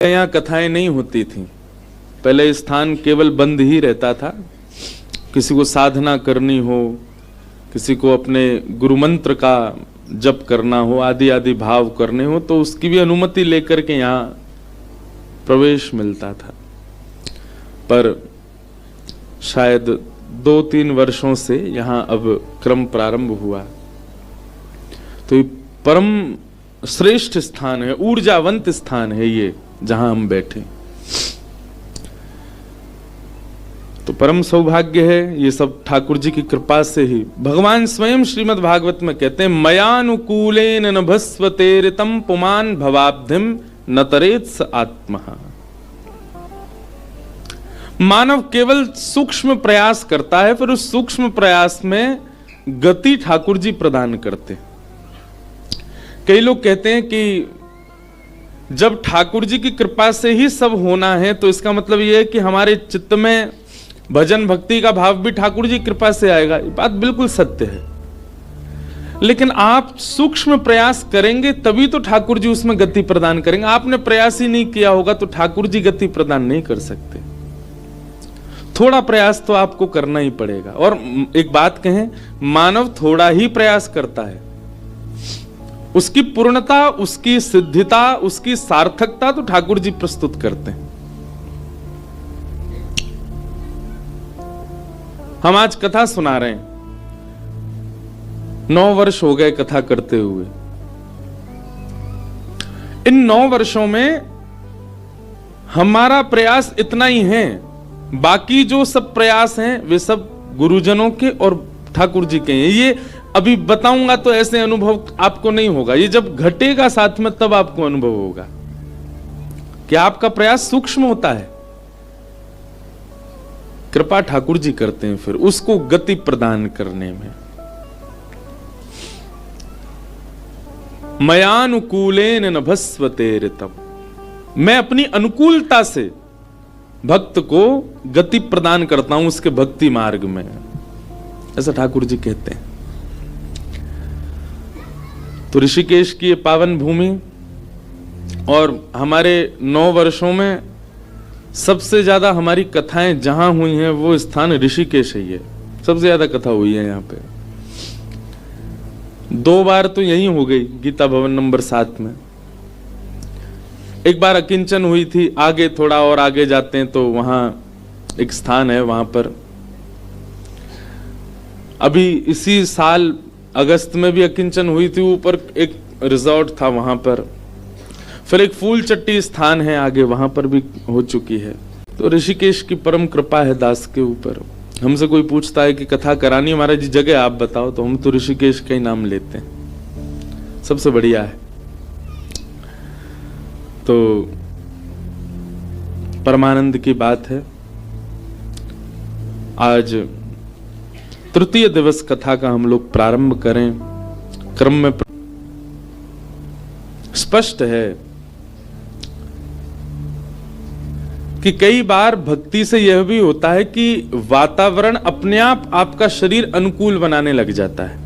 यहाँ कथाएं नहीं होती थी। पहले स्थान केवल बंद ही रहता था। किसी को साधना करनी हो, किसी को अपने गुरु मंत्र का जप करना हो, आदि आदि भाव करने हो, तो उसकी भी अनुमति लेकर के यहाँ प्रवेश मिलता था। पर शायद 2-3 वर्षों से यहाँ अब क्रम प्रारंभ हुआ। तो ये परम श्रेष्ठ स्थान है, ऊर्जावंत स्थान है ये, जहां हम बैठे। तो परम सौभाग्य है, ये सब ठाकुर जी की कृपा से ही। भगवान स्वयं श्रीमद् भागवत में कहते हैं, मयानुकूलेन नभस्वतेरितम पुमान भवाब्धिम न तरेत्स आत्महा। मानव केवल सूक्ष्म प्रयास करता है, फिर उस सूक्ष्म प्रयास में गति ठाकुर जी प्रदान करते। कई लोग कहते हैं कि जब ठाकुर जी की कृपा से ही सब होना है, तो इसका मतलब यह है कि हमारे चित्त में भजन भक्ति का भाव भी ठाकुर जी कृपा से आएगा। ये बात बिल्कुल सत्य है, लेकिन आप सूक्ष्म प्रयास करेंगे तभी तो ठाकुर जी उसमें गति प्रदान करेंगे। आपने प्रयास ही नहीं किया होगा तो ठाकुर जी गति प्रदान नहीं कर सकते। थोड़ा प्रयास तो आपको करना ही पड़ेगा। और एक बात कहें, मानव थोड़ा ही प्रयास करता है, उसकी पूर्णता, उसकी सिद्धिता, उसकी सार्थकता तो ठाकुर जी प्रस्तुत करते हैं। हम आज कथा सुना रहे हैं, 9 वर्ष हो गए कथा करते हुए। इन 9 वर्षों में हमारा प्रयास इतना ही है, बाकी जो सब प्रयास हैं वे सब गुरुजनों के और ठाकुर जी के हैं। ये अभी बताऊंगा तो ऐसे अनुभव आपको नहीं होगा, ये जब घटेगा साथ में तब आपको अनुभव होगा कि आपका प्रयास सूक्ष्म होता है। कृपा ठाकुर जी करते हैं फिर उसको गति प्रदान करने में। मयानुकूलेन नभस्वतेरितम, मैं अपनी अनुकूलता से भक्त को गति प्रदान करता हूं उसके भक्ति मार्ग में, ऐसा ठाकुर जी कहते हैं। तो ऋषिकेश की ये पावन भूमि और हमारे 9 वर्षों में सबसे ज्यादा हमारी कथाएं जहां हुई हैं वो स्थान ऋषिकेश ही है। सबसे ज्यादा कथा हुई है यहाँ पे। 2 बार तो यही हो गई, गीता भवन नंबर 7 में। एक बार अकिंचन हुई थी, आगे थोड़ा और आगे जाते हैं तो वहां एक स्थान है, वहां पर अभी इसी साल अगस्त में भी अकिंचन हुई थी। ऊपर एक रिजॉर्ट था वहां पर। फिर एक फूल चट्टी स्थान है आगे, वहां पर भी हो चुकी है। तो ऋषिकेश की परम कृपा है दास के ऊपर। हमसे कोई पूछता है कि कथा करानी हमारा जी जगह आप बताओ, तो हम तो ऋषिकेश का ही नाम लेते हैं, सबसे बढ़िया है। तो परमानंद की बात है। आज तृतीय दिवस कथा का हम लोग प्रारंभ करें। क्रम में स्पष्ट है कि कई बार भक्ति से यह भी होता है कि वातावरण अपने आप आपका शरीर अनुकूल बनाने लग जाता है।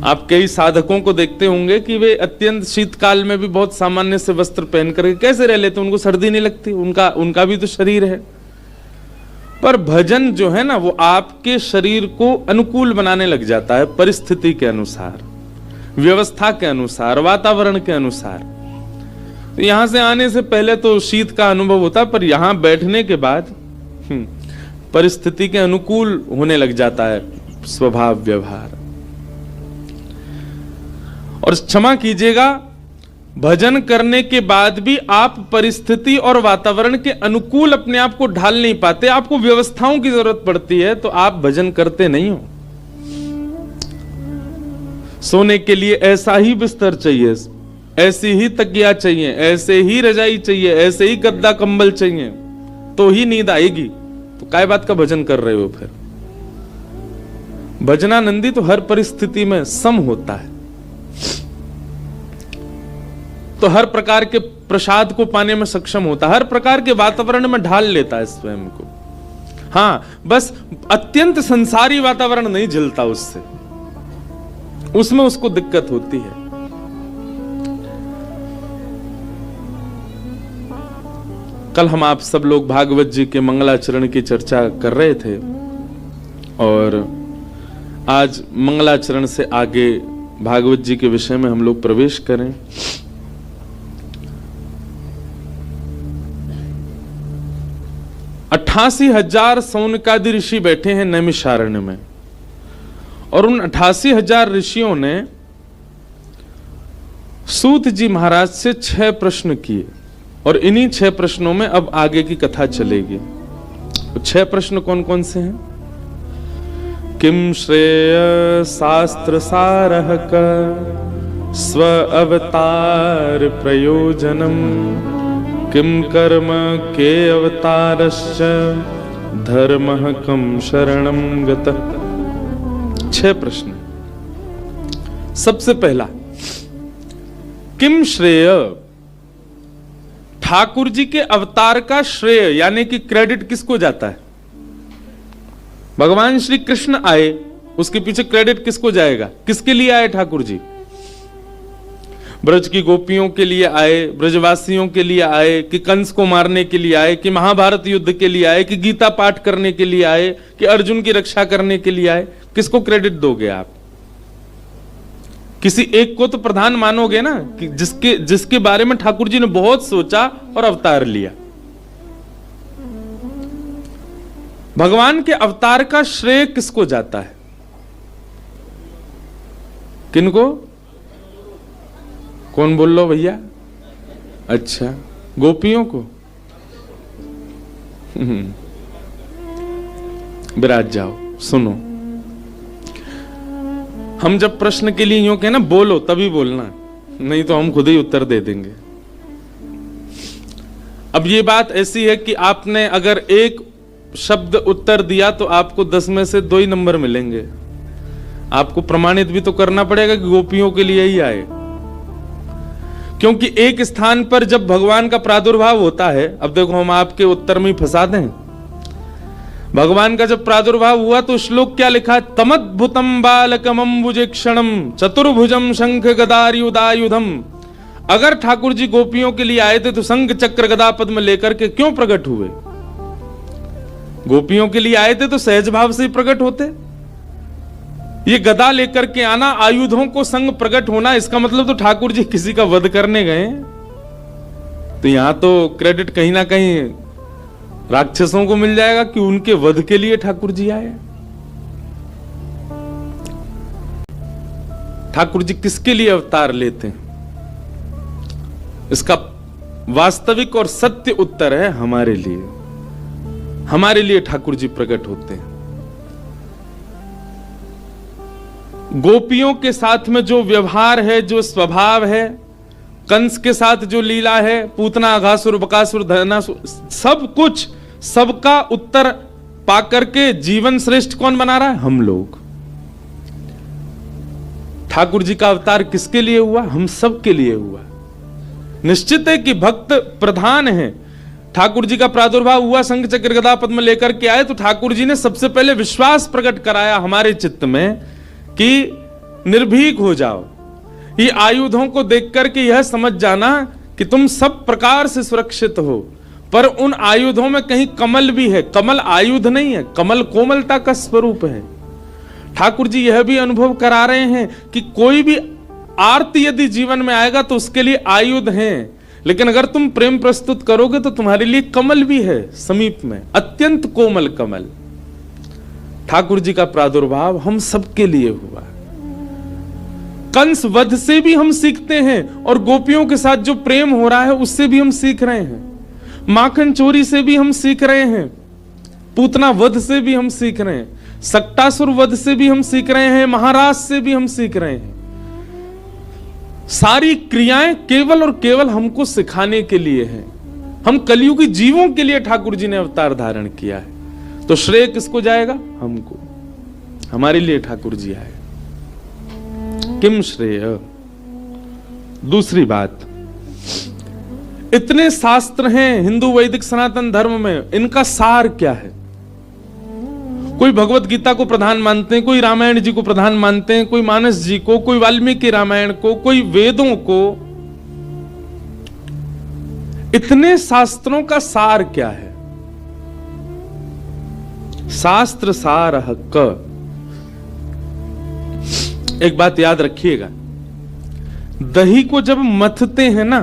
आप कई साधकों को देखते होंगे कि वे अत्यंत शीतकाल में भी बहुत सामान्य से वस्त्र पहन करके कैसे रह लेते, उनको सर्दी नहीं लगती, उनका भी तो शरीर है। पर भजन जो है ना, वो आपके शरीर को अनुकूल बनाने लग जाता है, परिस्थिति के अनुसार, व्यवस्था के अनुसार, वातावरण के अनुसार। तो यहां से आने से पहले तो शीत का अनुभव होता, पर यहां बैठने के बाद परिस्थिति के अनुकूल होने लग जाता है स्वभाव व्यवहार। और क्षमा कीजिएगा, भजन करने के बाद भी आप परिस्थिति और वातावरण के अनुकूल अपने आप को ढाल नहीं पाते, आपको व्यवस्थाओं की जरूरत पड़ती है, तो आप भजन करते नहीं हो। सोने के लिए ऐसा ही बिस्तर चाहिए, ऐसी ही तकिया चाहिए, ऐसे ही रजाई चाहिए, ऐसे ही गद्दा कंबल चाहिए, तो ही नींद आएगी। तो काय बात का भजन कर रहे हो फिर? भजनानंदी तो हर परिस्थिति में सम होता है, तो हर प्रकार के प्रसाद को पाने में सक्षम होता है, हर प्रकार के वातावरण में ढाल लेता है स्वयं को। हां, बस अत्यंत संसारी वातावरण नहीं झेलता उससे, उसमें उसको दिक्कत होती है। कल हम आप सब लोग भागवत जी के मंगलाचरण की चर्चा कर रहे थे और आज मंगलाचरण से आगे भागवत जी के विषय में हम लोग प्रवेश करें। अट्ठासी 88,000 सौनकादि ऋषि बैठे हैं नैमिषारण्य में और उन 88,000 ऋषियों ने सूत जी महाराज से 6 प्रश्न किए और इन्हीं 6 प्रश्नों में अब आगे की कथा चलेगी। तो 6 प्रश्न कौन कौन से हैं? किम श्रेय शास्त्र सारः स्व अवतार प्रयोजनम किम कर्म के अवतारश्च धर्मः कम शरणम गतः। 6 प्रश्न। सबसे पहला, किम श्रेय, ठाकुर जी के अवतार का श्रेय यानी कि क्रेडिट किसको जाता है? भगवान श्री कृष्ण आए, उसके पीछे क्रेडिट किसको जाएगा? किसके लिए आए ठाकुर जी? ब्रज की गोपियों के लिए आए, ब्रजवासियों के लिए आए, कि कंस को मारने के लिए आए, कि महाभारत युद्ध के लिए आए, कि गीता पाठ करने के लिए आए, कि अर्जुन की रक्षा करने के लिए आए? किसको क्रेडिट दोगे आप? किसी एक को तो प्रधान मानोगे ना, कि जिसके बारे में ठाकुर जी ने बहुत सोचा और अवतार लिया। भगवान के अवतार का श्रेय किसको जाता है? किनको? कौन बोल लो भैया? अच्छा, गोपियों को। विराज जाओ, सुनो। हम जब प्रश्न के लिए यूं कहें ना बोलो तभी बोलना, नहीं तो हम खुद ही उत्तर दे देंगे। अब ये बात ऐसी है कि आपने अगर एक शब्द उत्तर दिया तो आपको 10 में से 2 ही नंबर मिलेंगे। आपको प्रमाणित भी तो करना पड़ेगा कि गोपियों के लिए ही आए, क्योंकि एक स्थान पर जब भगवान का प्रादुर्भाव होता है, अब देखो हम आपके उत्तर में ही फंसा दें। भगवान का जब प्रादुर्भाव हुआ तो श्लोक क्या लिखा है? तमद्भुतम बालकम अम्बुजेक्षणम चतुर्भुजम शंख गदायुधायुधम। अगर ठाकुर जी गोपियों के लिए आए थे तो शंख चक्र गदा पद्म लेकर के क्यों प्रकट हुए? गोपियों के लिए आए थे तो सहज भाव से प्रकट होते। ये गदा लेकर के आना, आयुधों को संग प्रकट होना, इसका मतलब तो ठाकुर जी किसी का वध करने गए। तो यहां तो क्रेडिट कहीं ना कहीं राक्षसों को मिल जाएगा कि उनके वध के लिए ठाकुर जी आए। ठाकुर जी किसके लिए अवतार लेते हैं? इसका वास्तविक और सत्य उत्तर है हमारे लिए। हमारे लिए ठाकुर जी प्रकट होते हैं। गोपियों के साथ में जो व्यवहार है, जो स्वभाव है, कंस के साथ जो लीला है, पूतना अघासुर बकासुर धनासुर, सब कुछ, सबका उत्तर पाकर के जीवन श्रेष्ठ कौन बना रहा है? हम लोग। ठाकुर जी का अवतार किसके लिए हुआ? हम सब के लिए हुआ। निश्चित है कि भक्त प्रधान है। ठाकुर जी का प्रादुर्भाव हुआ, शंख चक्र गदा पद्म लेकर के आए, तो ठाकुर जी ने सबसे पहले विश्वास प्रकट कराया हमारे चित्त में कि निर्भीक हो जाओ। ये आयुधों को देख करके यह समझ जाना कि तुम सब प्रकार से सुरक्षित हो, पर उन आयुधों में कहीं कमल भी है। कमल आयुध नहीं है, कमल कोमलता का स्वरूप है। ठाकुर जी यह भी अनुभव करा रहे हैं कि कोई भी आरती यदि जीवन में आएगा तो उसके लिए आयुध हैं, लेकिन अगर तुम प्रेम प्रस्तुत करोगे तो तुम्हारे लिए कमल भी है समीप में, अत्यंत कोमल कमल। ठाकुर जी का प्रादुर्भाव हम सबके लिए हुआ। कंस वध से भी हम सीखते हैं और गोपियों के साथ जो प्रेम हो रहा है उससे भी हम सीख रहे हैं। माखन चोरी से भी हम सीख रहे हैं, पूतना वध से भी हम सीख रहे हैं, सक्टासुर वध से भी हम सीख रहे हैं, महाराज से भी हम सीख रहे हैं। सारी क्रियाएं केवल और केवल हमको सिखाने के लिए हैं। हम कलियुगी जीवों के लिए ठाकुर जी ने अवतार धारण किया है। तो श्रेय किसको जाएगा? हमको। हमारे लिए ठाकुर जी आए। किम श्रेय। दूसरी बात, इतने शास्त्र हैं हिंदू वैदिक सनातन धर्म में, इनका सार क्या है? कोई भगवत गीता को प्रधान मानते हैं, कोई रामायण जी को प्रधान मानते हैं, कोई मानस जी को, कोई वाल्मीकि रामायण को, कोई वेदों को। इतने शास्त्रों का सार क्या है? शास्त्र सार क। एक बात याद रखिएगा, दही को जब मथते हैं ना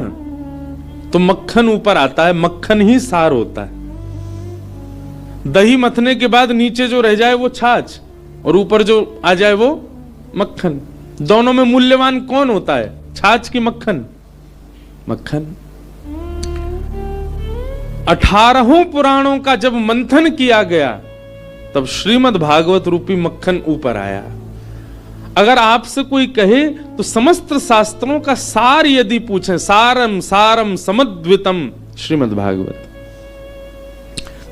तो मक्खन ऊपर आता है, मक्खन ही सार होता है। दही मथने के बाद नीचे जो रह जाए वो छाछ और ऊपर जो आ जाए वो मक्खन। दोनों में मूल्यवान कौन होता है, छाछ की मक्खन? मक्खन। 18 पुराणों का जब मंथन किया गया तब श्रीमद् भागवत रूपी मक्खन ऊपर आया। अगर आपसे कोई कहे तो समस्त शास्त्रों का सार यदि पूछें, सारम सारम समद्वितम श्रीमद् भागवत।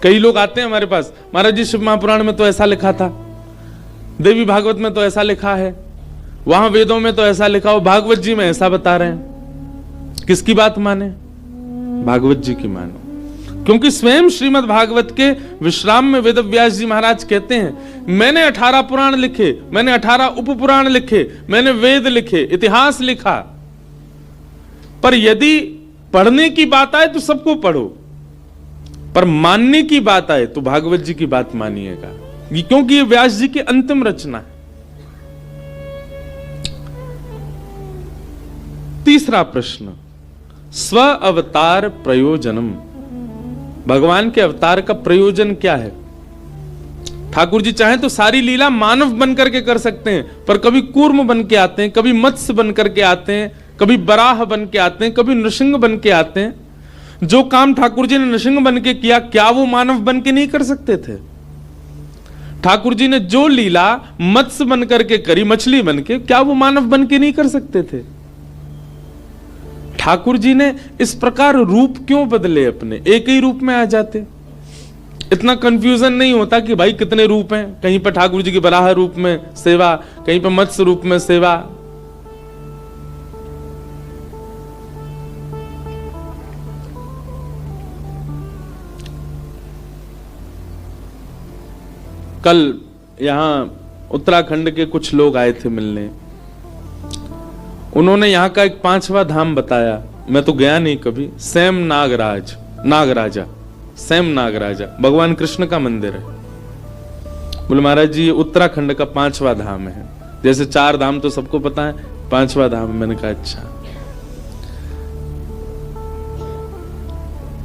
कई लोग आते हैं हमारे पास, महाराज जी शिव महापुराण में तो ऐसा लिखा था, देवी भागवत में तो ऐसा लिखा है, वहां वेदों में तो ऐसा लिखा हो, भागवत जी में ऐसा बता रहे हैं। किसकी बात माने? भागवत जी की मानो। क्योंकि स्वयं श्रीमद् भागवत के विश्राम में वेदव्यास जी महाराज कहते हैं, मैंने 18 पुराण लिखे, मैंने 18 उपपुराण लिखे, मैंने वेद लिखे, इतिहास लिखा, पर यदि पढ़ने की बात आए तो सबको पढ़ो, पर मानने की बात आए तो भागवत जी की बात मानिएगा, क्योंकि ये व्यास जी की अंतिम रचना है। तीसरा प्रश्न, स्व अवतार प्रयोजनम। भगवान के अवतार का प्रयोजन क्या है? ठाकुर जी चाहें तो सारी लीला मानव बनकर के कर सकते हैं, पर कभी कूर्म बन के आते हैं, कभी मत्स्य बन करके आते हैं, कभी बराह बन के आते हैं, कभी नृसिंह बन के आते हैं। जो काम ठाकुर जी ने नृसिंह बन के किया, क्या वो मानव बन के नहीं कर सकते थे? ठाकुर जी ने जो लीला मत्स्य बन करके करी, मछली बन के, क्या वो मानव बन के नहीं कर सकते थे? ठाकुर जी ने इस प्रकार रूप क्यों बदले अपने? एक ही रूप में आ जाते, इतना कंफ्यूजन नहीं होता कि भाई कितने रूप हैं। कहीं पर ठाकुर जी की बराह रूप में सेवा, कहीं पर मत्स्य रूप में सेवा। कल यहां उत्तराखंड के कुछ लोग आए थे मिलने, उन्होंने यहाँ का एक 5वां धाम बताया, मैं तो गया नहीं कभी। सैम नागराजा सैम नागराजा भगवान कृष्ण का मंदिर है। बोले महाराज जी ये उत्तराखंड का 5वां धाम है। जैसे 4 धाम तो सबको पता है, 5वां धाम। मैंने कहा अच्छा।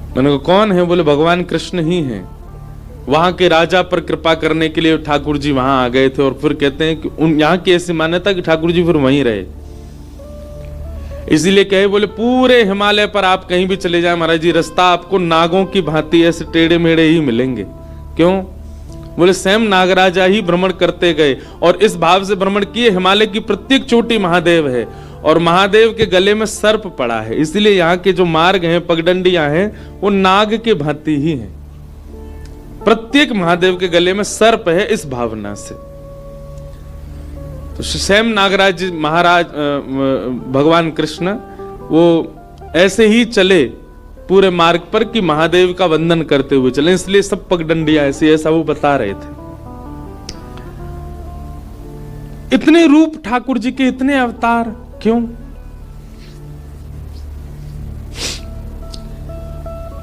मैंने कहा कौन है? बोले भगवान कृष्ण ही हैं। वहां के राजा पर कृपा करने के लिए ठाकुर जी वहां आ गए थे, और फिर कहते हैं कि यहाँ की ऐसी मान्यता कि ठाकुर जी फिर वहीं रहे, इसीलिए कहे बोले पूरे हिमालय पर आप कहीं भी चले जाए महाराज जी, रास्ता आपको नागों की भांति ऐसे टेढ़े मेढ़े ही मिलेंगे। क्यों? बोले स्वयं नागराजा ही भ्रमण करते गए और इस भाव से भ्रमण किए, हिमालय की प्रत्येक चोटी महादेव है और महादेव के गले में सर्प पड़ा है, इसलिए यहाँ के जो मार्ग हैं, पगडंडियां हैं, वो नाग के भांति ही हैं। प्रत्येक महादेव के गले में सर्प है, इस भावना से। तो स्वयं नागराज महाराज भगवान कृष्ण वो ऐसे ही चले पूरे मार्ग पर कि महादेव का वंदन करते हुए चले, इसलिए सब पगडंडियां ऐसी, ऐसा वो बता रहे थे। इतने रूप ठाकुर जी के, इतने अवतार क्यों?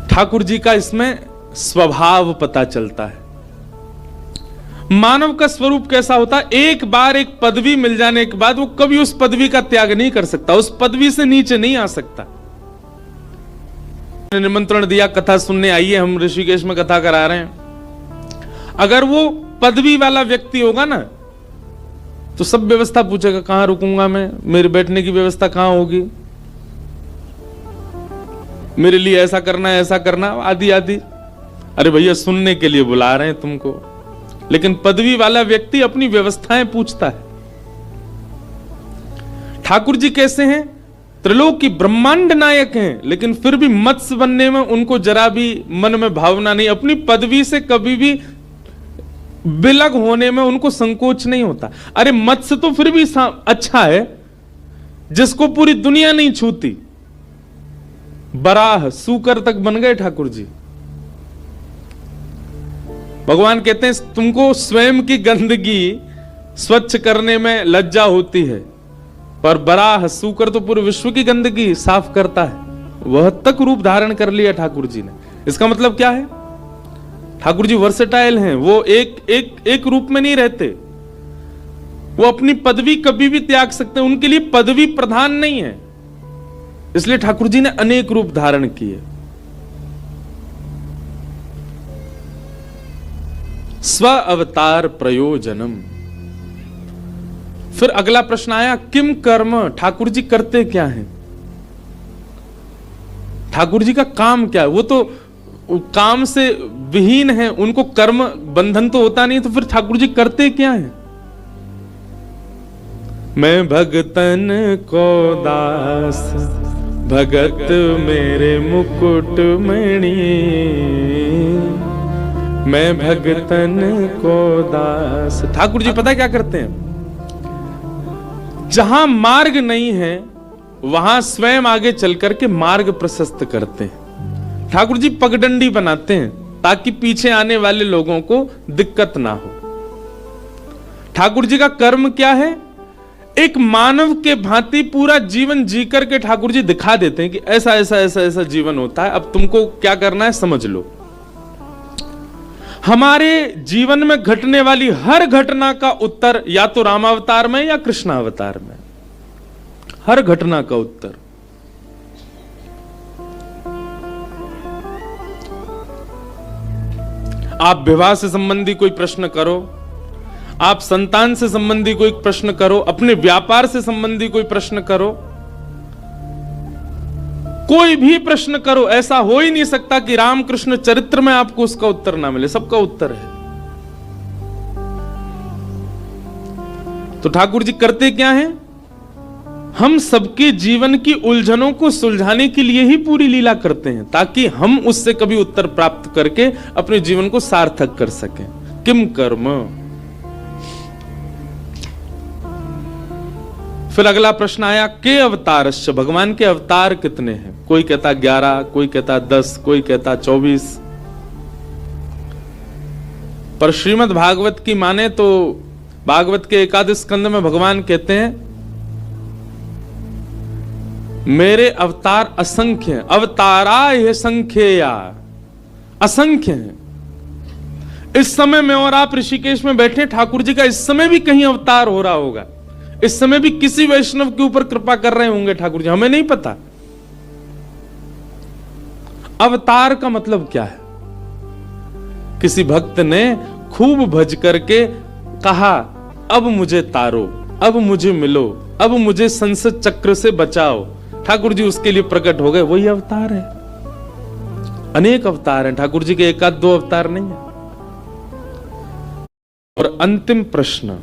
ठाकुर जी का इसमें स्वभाव पता चलता है। मानव का स्वरूप कैसा होता है? एक बार एक पदवी मिल जाने के बाद वो कभी उस पदवी का त्याग नहीं कर सकता, उस पदवी से नीचे नहीं आ सकता। निमंत्रण दिया कथा सुनने, आइए हम ऋषिकेश में कथा करा रहे हैं। अगर वो पदवी वाला व्यक्ति होगा ना तो सब व्यवस्था पूछेगा, कहां रुकूंगा मैं, मेरे बैठने की व्यवस्था कहां होगी, मेरे लिए ऐसा करना आदि आदि। अरे भैया सुनने के लिए बुला रहे हैं तुमको। लेकिन पदवी वाला व्यक्ति अपनी व्यवस्थाएं पूछता है। ठाकुर जी कैसे हैं? त्रिलोकी ब्रह्मांड नायक हैं, लेकिन फिर भी मत्स्य बनने में उनको जरा भी मन में भावना नहीं, अपनी पदवी से कभी भी बिलग होने में उनको संकोच नहीं होता। अरे मत्स्य तो फिर भी अच्छा है, जिसको पूरी दुनिया नहीं छूती। बराह सूकर तक बन गए ठाकुर जी। भगवान कहते हैं तुमको स्वयं की गंदगी स्वच्छ करने में लज्जा होती है, पर बराह सूकर तो पूरे विश्व की गंदगी साफ करता है। वह तक रूप धारण कर लिया ठाकुर जी ने। इसका मतलब क्या है? ठाकुर जी वर्सेटाइल हैं, वो एक रूप में नहीं रहते। वो अपनी पदवी कभी भी त्याग सकते हैं, उनके लिए पदवी प्रधान नहीं है। इसलिए ठाकुर जी ने अनेक रूप धारण किए। स्व अवतार प्रयोजनम। फिर अगला प्रश्न आया, किम कर्म, ठाकुर जी करते क्या हैं? ठाकुर जी का काम क्या है? वो तो काम से विहीन है, उनको कर्म बंधन तो होता नहीं, तो फिर ठाकुर जी करते क्या हैं? मैं भगतन को दास, भगत मेरे मुकुट मणि, मैं भगतन को दास। ठाकुर जी पता क्या करते हैं? जहां मार्ग नहीं है वहां स्वयं आगे चल करके मार्ग प्रशस्त करते हैं। ठाकुर जी पगडंडी बनाते हैं ताकि पीछे आने वाले लोगों को दिक्कत ना हो। ठाकुर जी का कर्म क्या है? एक मानव के भांति पूरा जीवन जी करके ठाकुर जी दिखा देते हैं कि ऐसा ऐसा ऐसा ऐसा जीवन होता है, अब तुमको क्या करना है समझ लो। हमारे जीवन में घटने वाली हर घटना का उत्तर या तो रामावतार में या कृष्णावतार में, हर घटना का उत्तर। आप विवाह से संबंधी कोई प्रश्न करो, आप संतान से संबंधी कोई प्रश्न करो, अपने व्यापार से संबंधी कोई प्रश्न करो, कोई भी प्रश्न करो, ऐसा हो ही नहीं सकता कि रामकृष्ण चरित्र में आपको उसका उत्तर ना मिले, सबका उत्तर है। तो ठाकुर जी करते क्या हैं? हम सबके जीवन की उलझनों को सुलझाने के लिए ही पूरी लीला करते हैं, ताकि हम उससे कभी उत्तर प्राप्त करके अपने जीवन को सार्थक कर सकें। किम कर्म। फिर अगला प्रश्न आया, के अवतारश्च, भगवान के अवतार कितने हैं? कोई कहता 11, कोई कहता 10, कोई कहता 24। पर श्रीमद् भागवत की माने तो भागवत के एकादश स्कंद में भगवान कहते हैं मेरे अवतार असंख्य हैं, अवतारा ये संख्यया, असंख्य हैं। इस समय में और आप ऋषिकेश में बैठे, ठाकुर जी का इस समय भी कहीं अवतार हो रहा होगा, इस समय भी किसी वैष्णव के ऊपर कृपा कर रहे होंगे ठाकुर जी, हमें नहीं पता। अवतार का मतलब क्या है? किसी भक्त ने खूब भज करके कहा अब मुझे तारो, अब मुझे मिलो, अब मुझे संसद चक्र से बचाओ, ठाकुर जी उसके लिए प्रकट हो गए, वही अवतार है। अनेक अवतार हैं ठाकुर जी के, एक आध दो अवतार नहीं है। और अंतिम प्रश्न,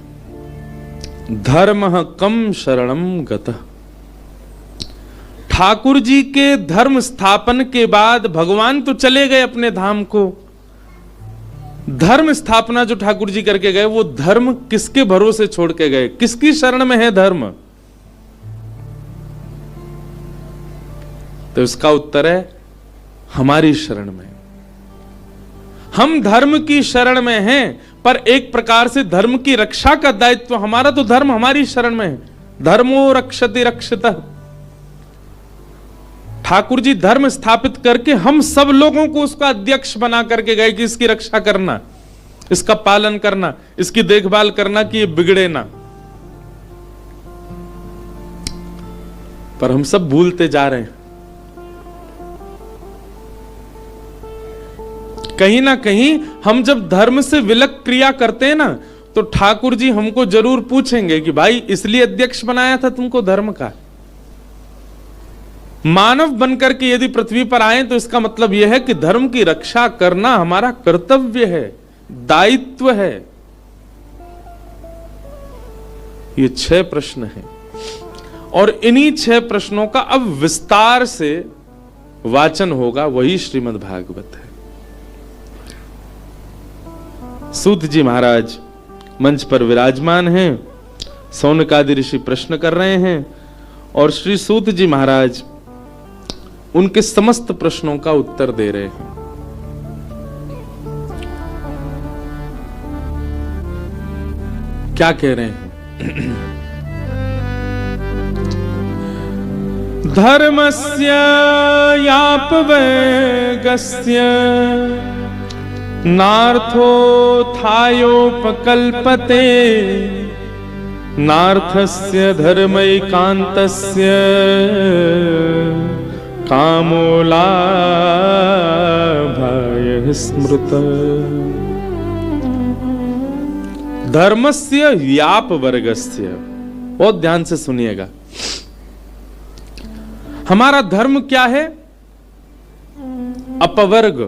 धर्म कम शरणम गतः। ठाकुर जी के धर्म स्थापन के बाद भगवान तो चले गए अपने धाम को, धर्म स्थापना जो ठाकुर जी करके गए वो धर्म किसके भरोसे छोड़ के गए? किसकी शरण में है धर्म? तो इसका उत्तर है हमारी शरण में। हम धर्म की शरण में हैं, पर एक प्रकार से धर्म की रक्षा का दायित्व हमारा, तो धर्म हमारी शरण में है। धर्मो रक्षति रक्षितः। ठाकुर जी धर्म स्थापित करके हम सब लोगों को उसका अध्यक्ष बना करके गए कि इसकी रक्षा करना, इसका पालन करना, इसकी देखभाल करना कि ये बिगड़े ना। पर हम सब भूलते जा रहे हैं। कहीं ना कहीं हम जब धर्म से विलक क्रिया करते हैं ना, तो ठाकुर जी हमको जरूर पूछेंगे कि भाई इसलिए अध्यक्ष बनाया था तुमको धर्म का। मानव बनकर के यदि पृथ्वी पर आए तो इसका मतलब यह है कि धर्म की रक्षा करना हमारा कर्तव्य है, दायित्व है। ये 6 प्रश्न हैं और इन्हीं 6 प्रश्नों का अब विस्तार से वाचन होगा, वही श्रीमद् भागवत है। सूत जी महाराज मंच पर विराजमान हैं, सौनकादि ऋषि प्रश्न कर रहे हैं और श्री सूत जी महाराज उनके समस्त प्रश्नों का उत्तर दे रहे हैं। क्या कह रहे हैं? धर्मस्य यापवेगस्य नार्थोत्थायोपकल्पते नार्थस्य धर्मैकान्तस्य कामोलाभाय स्मृत। धर्मस्य व्याप वर्गस्य, बहुत ध्यान से सुनिएगा। हमारा धर्म क्या है? अपवर्ग,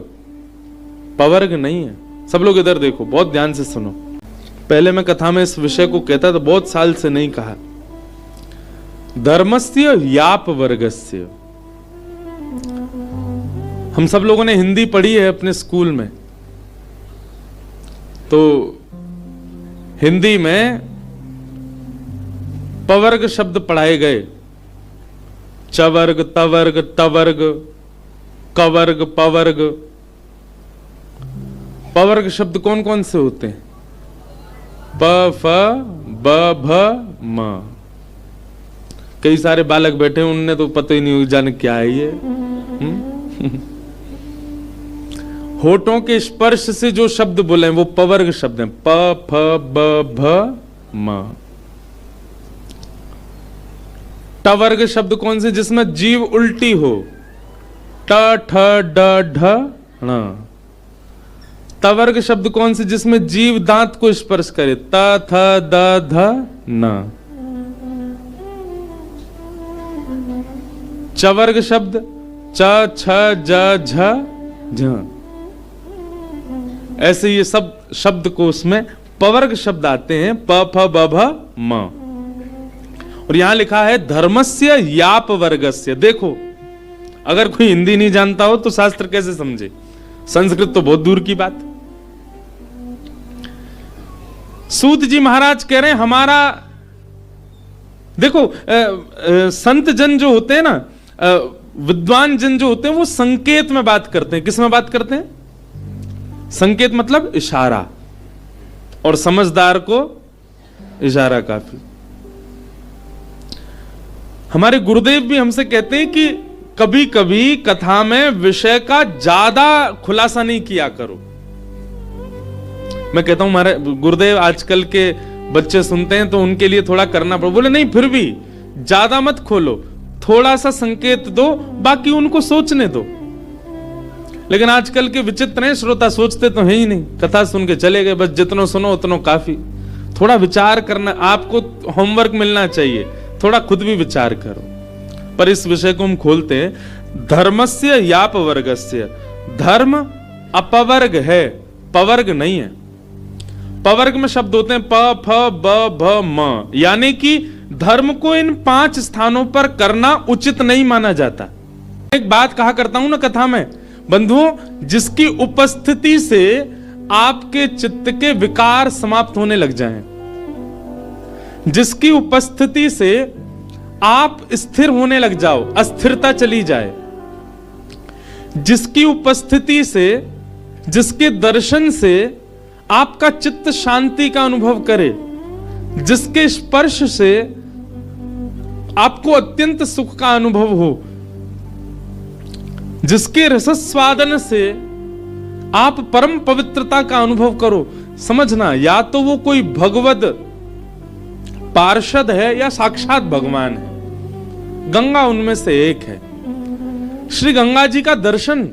पवर्ग नहीं है। सब लोग इधर देखो, बहुत ध्यान से सुनो। पहले मैं कथा में इस विषय को कहता था, बहुत साल से नहीं कहा। धर्मस्य व्याप वर्गस्य। हम सब लोगों ने हिंदी पढ़ी है अपने स्कूल में, तो हिंदी में पवर्ग शब्द पढ़ाए गए। चवर्ग, तवर्ग, तवर्ग, कवर्ग, पवर्ग। पवर्ग शब्द कौन कौन से होते हैं? प, फ, ब, भ, म। कई सारे बालक बैठे हैं, उनने तो पता ही नहीं जाने क्या है ये। होठों के स्पर्श से जो शब्द बोले हैं वो पवर्ग शब्द हैं। प, फ, ब, भ, म। टवर्ग शब्द कौन से? जिसमें जीव उल्टी हो। ट, ठ, ड, ढ, ण। तवर्ग शब्द कौन से? जिसमें जीव दांत को स्पर्श करे। त, थ, द, ध, न। चवर्ग शब्द च, छ, ज, झ, झ। ऐसे ये सब शब्दकोश में पवर्ग शब्द आते हैं। प, फ, ब, भ, म। और यहां लिखा है धर्मस्य याप वर्गस्य। देखो, अगर कोई हिंदी नहीं जानता हो तो शास्त्र कैसे समझे? संस्कृत तो बहुत दूर की बात। सूत जी महाराज कह रहे हैं हमारा, देखो संत जन जो होते हैं ना, विद्वान जन जो होते हैं, वो संकेत में बात करते हैं। किस में बात करते हैं? संकेत मतलब इशारा, और समझदार को इशारा काफी। हमारे गुरुदेव भी हमसे कहते हैं कि कभी कभी कथा में विषय का ज्यादा खुलासा नहीं किया करो। मैं कहता हूं हमारे गुरुदेव आजकल के बच्चे सुनते हैं तो उनके लिए थोड़ा करना पड़े। बोले नहीं, फिर भी ज्यादा मत खोलो, थोड़ा सा संकेत दो, बाकी उनको सोचने दो। लेकिन आजकल के विचित्र हैं श्रोता, सोचते तो है ही नहीं, कथा सुन के चले गए, बस जितना सुनो उतना काफी। थोड़ा विचार करना, आपको होमवर्क मिलना चाहिए, थोड़ा खुद भी विचार करो। पर इस विषय को हम खोलते हैं। धर्मस्य याप वर्गस्य। धर्म अपवर्ग है, पवर्ग नहीं है। पवर्ग में शब्द होते हैं प, फ, ब, भ, म। यानी कि धर्म को इन 5 स्थानों पर करना उचित नहीं माना जाता। एक बात कहा करता हूं ना कथा में, बंधुओं, जिसकी उपस्थिति से आपके चित्त के विकार समाप्त होने लग जाएं, जिसकी उपस्थिति से आप स्थिर होने लग जाओ, अस्थिरता चली जाए, जिसकी उपस्थिति से, जिसके दर्शन से आपका चित्त शांति का अनुभव करे, जिसके स्पर्श से आपको अत्यंत सुख का अनुभव हो, जिसके रसस्वादन से आप परम पवित्रता का अनुभव करो। समझना, या तो वो कोई भगवद पार्षद है या साक्षात भगवान है। गंगा उनमें से एक है। श्री गंगा जी का दर्शन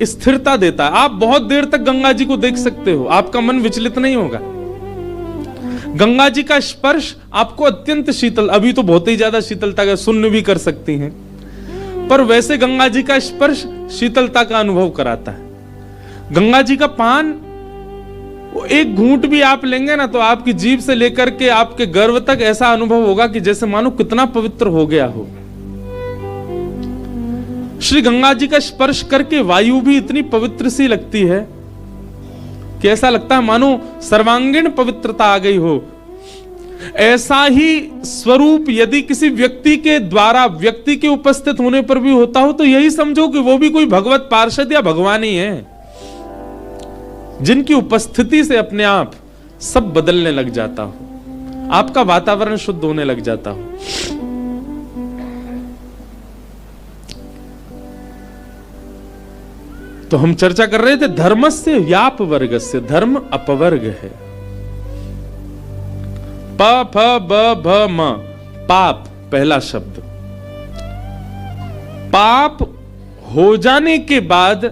स्थिरता देता है। आप बहुत देर तक गंगा जी को देख सकते हो, आपका मन विचलित नहीं होगा। गंगा जी का स्पर्श आपको अत्यंत शीतल, अभी तो बहुत ही ज्यादा शीतलता का सुन्न भी कर सकती हैं, पर वैसे गंगा जी का स्पर्श शीतलता का अनुभव कराता है। गंगा जी का पान, वो एक घूंट भी आप लेंगे ना तो आपकी जीभ से लेकर के आपके गर्भ तक ऐसा अनुभव होगा कि जैसे मानो कितना पवित्र हो गया हो। श्री गंगा जी का स्पर्श करके वायु भी इतनी पवित्र सी लगती है कि ऐसा लगता है मानो सर्वांगीण पवित्रता आ गई हो। ऐसा ही स्वरूप यदि किसी व्यक्ति के द्वारा, व्यक्ति के उपस्थित होने पर भी होता हो तो यही समझो कि वो भी कोई भगवत पार्षद या भगवान ही है, जिनकी उपस्थिति से अपने आप सब बदलने लग जाता हो, आपका वातावरण शुद्ध होने लग जाता हो। तो हम चर्चा कर रहे थे धर्मस्य व्याप वर्गस्य, धर्म अपवर्ग है। प फ ब भ म, पाप पहला शब्द। पाप हो जाने के बाद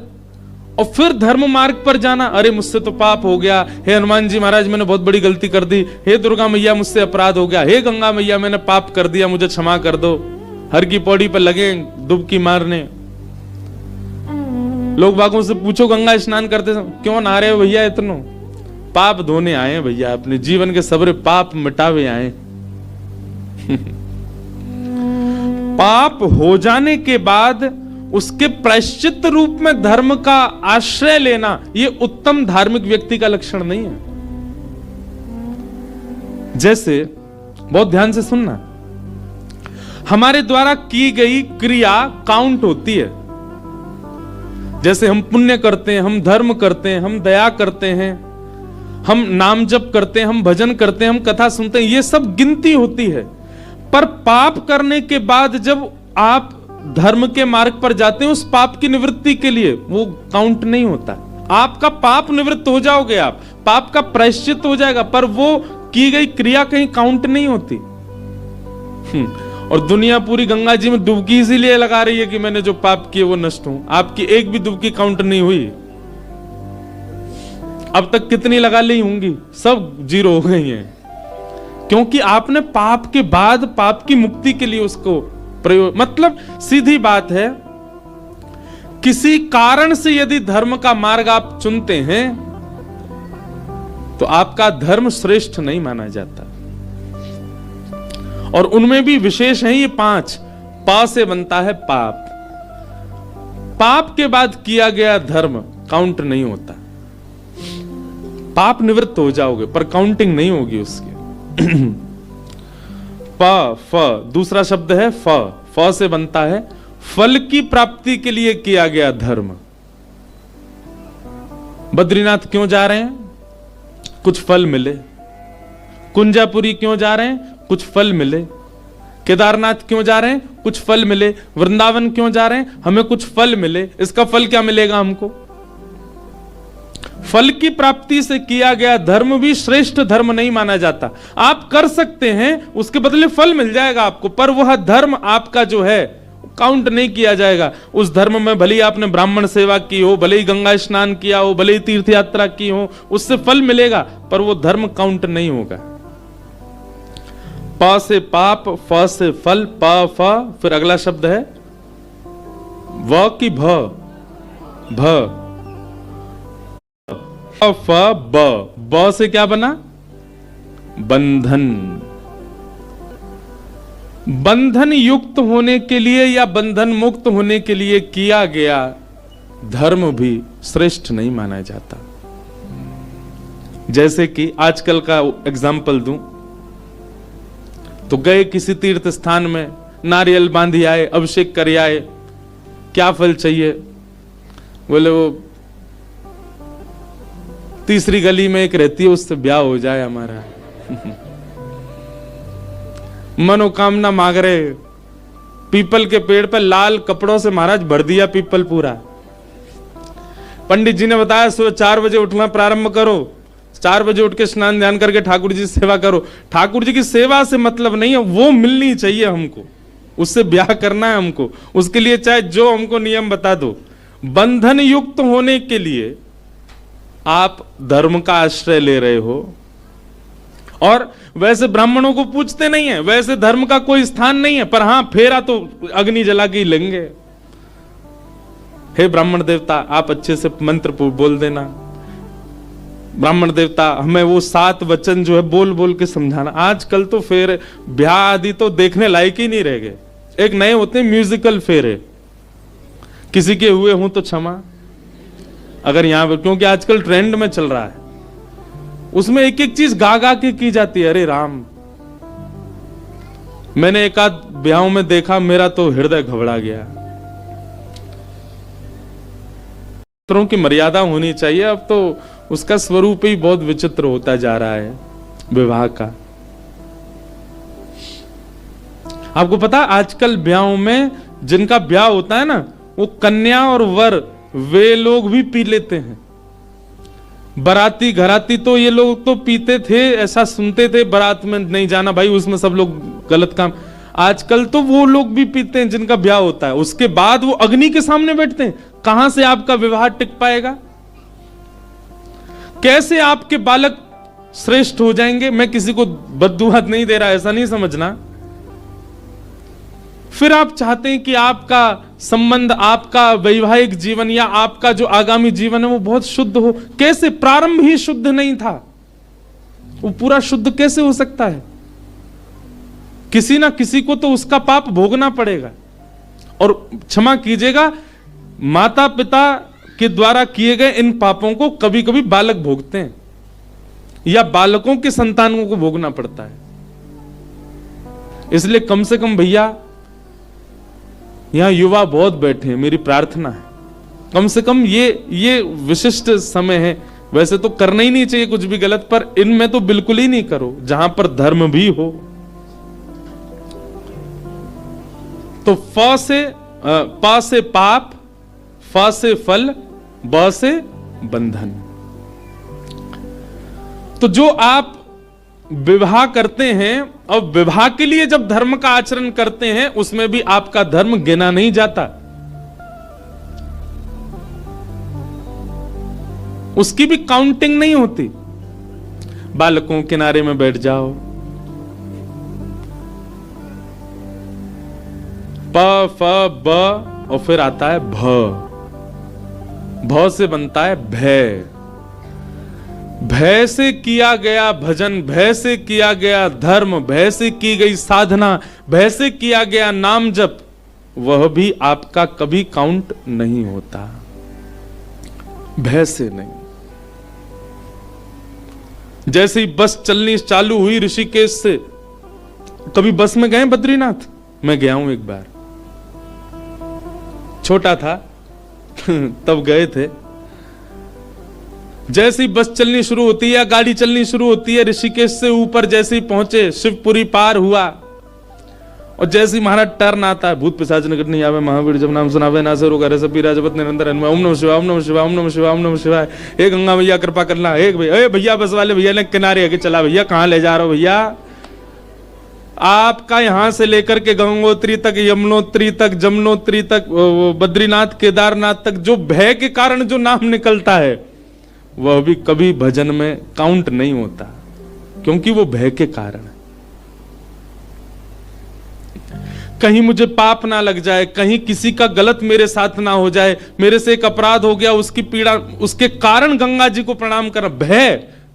और फिर धर्म मार्ग पर जाना, अरे मुझसे तो पाप हो गया, हे हनुमान जी महाराज मैंने बहुत बड़ी गलती कर दी, हे दुर्गा मैया मुझसे अपराध हो गया, हे गंगा मैया मैंने पाप कर दिया मुझे क्षमा कर दो। हर की पौड़ी पर लगे डुबकी मारने। लोग बागों से पूछो गंगा स्नान करते क्यों नहा रहे हो भैया इतनो? पाप धोने आए हैं भैया, अपने जीवन के सबरे पाप मिटावे आए। पाप हो जाने के बाद उसके प्रायश्चित रूप में धर्म का आश्रय लेना, यह उत्तम धार्मिक व्यक्ति का लक्षण नहीं है। जैसे बहुत ध्यान से सुनना, हमारे द्वारा की गई क्रिया काउंट होती है। जैसे हम पुण्य करते हैं, हम धर्म करते हैं, हम दया करते हैं, हम नाम जप करते हैं, हम भजन करते हैं, हम कथा सुनते हैं, ये सब गिनती होती है। पर पाप करने के बाद जब आप धर्म के मार्ग पर जाते हैं, उस पाप की निवृत्ति के लिए वो काउंट नहीं होता। आपका पाप निवृत्त हो जाओगे, आप पाप का प्रायश्चित हो जाएगा, पर वो की गई क्रिया कहीं काउंट नहीं होती। और दुनिया पूरी गंगा जी में डुबकी इसीलिए लगा रही है कि मैंने जो पाप किए वो नष्ट हो। आपकी एक भी डुबकी काउंट नहीं हुई। अब तक कितनी लगा ली होंगी, सब जीरो हो गई हैं, क्योंकि आपने पाप के बाद पाप की मुक्ति के लिए उसको प्रयोग। मतलब सीधी बात है, किसी कारण से यदि धर्म का मार्ग आप चुनते हैं तो आपका धर्म श्रेष्ठ नहीं माना जाता। और उनमें भी विशेष है ये 5। पा से बनता है पाप। पाप के बाद किया गया धर्म काउंट नहीं होता। पाप निवृत्त हो जाओगे पर काउंटिंग नहीं होगी उसकी। प फ दूसरा शब्द है फ। फ से बनता है फल की प्राप्ति के लिए किया गया धर्म। बद्रीनाथ क्यों जा रहे हैं? कुछ फल मिले। कुंजापुरी क्यों जा रहे हैं? कुछ फल मिले। केदारनाथ क्यों जा रहे हैं? कुछ फल मिले। वृंदावन क्यों जा रहे हैं? हमें कुछ फल मिले। इसका फल क्या मिलेगा हमको? फल की प्राप्ति से किया गया धर्म भी श्रेष्ठ धर्म नहीं माना जाता। आप कर सकते हैं, उसके बदले फल मिल जाएगा आपको, पर वह धर्म आपका जो है काउंट नहीं किया जाएगा। उस धर्म में भले ही आपने ब्राह्मण सेवा की हो, भले ही गंगा स्नान किया हो, भले ही तीर्थ यात्रा की हो, उससे फल मिलेगा, पर वो धर्म काउंट नहीं होगा। प से पाप, फ से फल, प फ, फिर अगला शब्द है व की भ। भ फ ब। ब से क्या बना? बंधन। बंधन युक्त होने के लिए या बंधन मुक्त होने के लिए किया गया धर्म भी श्रेष्ठ नहीं माना जाता। जैसे कि आजकल का एग्जाम्पल दूं तो गए किसी तीर्थ स्थान में, नारियल बांधी आए, अभिषेक कर आए, क्या फल चाहिए? बोले वो तीसरी गली में एक रहती है, उससे ब्याह हो जाए हमारा। मनोकामना मांग रहे। पीपल के पेड़ पर लाल कपड़ों से महाराज भर दिया पीपल पूरा। पंडित जी ने बताया सुबह 4 बजे उठना प्रारंभ करो, 4 बजे उठ के स्नान ध्यान करके ठाकुर जी की सेवा करो। ठाकुर जी की सेवा से मतलब नहीं है, वो मिलनी चाहिए हमको, उससे ब्याह करना है हमको, उसके लिए चाहे जो हमको नियम बता दो। बंधन युक्त होने के लिए आप धर्म का आश्रय ले रहे हो, और वैसे ब्राह्मणों को पूछते नहीं है, वैसे धर्म का कोई स्थान नहीं है, पर हां फेरा तो अग्नि जला के ही लेंगे। हे ब्राह्मण देवता, आप अच्छे से मंत्र बोल देना। ब्राह्मण देवता हमें वो 7 वचन जो है बोल बोल के समझाना। आजकल तो फेरे ब्याह आदि तो देखने लायक ही नहीं रह गए। एक नए होते हैं म्यूजिकल फेरे, किसी के हुए हों तो क्षमा, अगर यहां पर, क्योंकि आजकल ट्रेंड में चल रहा है, उसमें एक एक चीज गा गा के की जाती है। अरे राम, मैंने एक आध ब्याहों में देखा, मेरा तो हृदय घबरा गया। मित्रों की मर्यादा होनी चाहिए। अब तो उसका स्वरूप ही बहुत विचित्र होता जा रहा है विवाह का। आपको पता, आजकल ब्याहों में जिनका ब्याह होता है ना, वो कन्या और वर वे लोग भी पी लेते हैं। बाराती घराती तो ये लोग तो पीते थे, ऐसा सुनते थे, बारात में नहीं जाना भाई, उसमें सब लोग गलत काम। आजकल तो वो लोग भी पीते हैं जिनका ब्याह होता है, उसके बाद वो अग्नि के सामने बैठते हैं। कहां से आपका विवाह टिक पाएगा? कैसे आपके बालक श्रेष्ठ हो जाएंगे? मैं किसी को बद्दुआ नहीं दे रहा, ऐसा नहीं समझना। फिर आप चाहते हैं कि आपका संबंध, आपका वैवाहिक जीवन या आपका जो आगामी जीवन है वो बहुत शुद्ध हो। कैसे? प्रारंभ ही शुद्ध नहीं था, वो पूरा शुद्ध कैसे हो सकता है? किसी ना किसी को तो उसका पाप भोगना पड़ेगा। और क्षमा कीजिएगा, माता पिता के द्वारा किए गए इन पापों को कभी कभी बालक भोगते हैं या बालकों के संतानों को भोगना पड़ता है। इसलिए कम से कम भैया, यहां युवा बहुत बैठे हैं, मेरी प्रार्थना है कम से कम ये विशिष्ट समय है। वैसे तो करना ही नहीं चाहिए कुछ भी गलत, पर इनमें तो बिल्कुल ही नहीं करो, जहां पर धर्म भी हो। तो प से पाप, फ से फल, ब से बंधन। तो जो आप विवाह करते हैं और विवाह के लिए जब धर्म का आचरण करते हैं, उसमें भी आपका धर्म गिना नहीं जाता, उसकी भी काउंटिंग नहीं होती। बालकों किनारे में बैठ जाओ, प फ ब और फिर आता है भ। भ से बनता है भय। भय से किया गया भजन, भय से किया गया धर्म, भय से की गई साधना, भय से किया गया नाम जप, वह भी आपका कभी काउंट नहीं होता। भय से नहीं। जैसे ही बस चलनी चालू हुई ऋषिकेश से, कभी बस में गए बद्रीनाथ? मैं गया हूं एक बार, छोटा था तब गए थे। जैसे ही बस चलनी शुरू होती है या गाड़ी चलनी शुरू होती है, ऋषिकेश से ऊपर जैसे ही पहुंचे, शिवपुरी पार हुआ, और जैसे ही महाराज टर्न आता है, भूत पिशाच निकट नहीं आवे, महावीर जब नाम सुनावे, ना से रोग हरे सब पीरा जपत निरंतर हनुमान, ओम नमः शिवाय, ओम नमः शिवाय, ओम नमः शिवाय, ओम नमः शिवाय। हे गंगा भैया कृपा करना, हे भैया बस वाले भैया ने किनारे आके चला, भैया कहां ले जा रहे हो भैया? आपका यहां से लेकर के गंगोत्री तक, यमुनोत्री तक, जमुनोत्री तक, बद्रीनाथ केदारनाथ तक जो भय के कारण जो नाम निकलता है, वह भी कभी भजन में काउंट नहीं होता, क्योंकि वो भय के कारण है। कहीं मुझे पाप ना लग जाए, कहीं किसी का गलत मेरे साथ ना हो जाए, मेरे से एक अपराध हो गया, उसकी पीड़ा, उसके कारण गंगा जी को प्रणाम करना।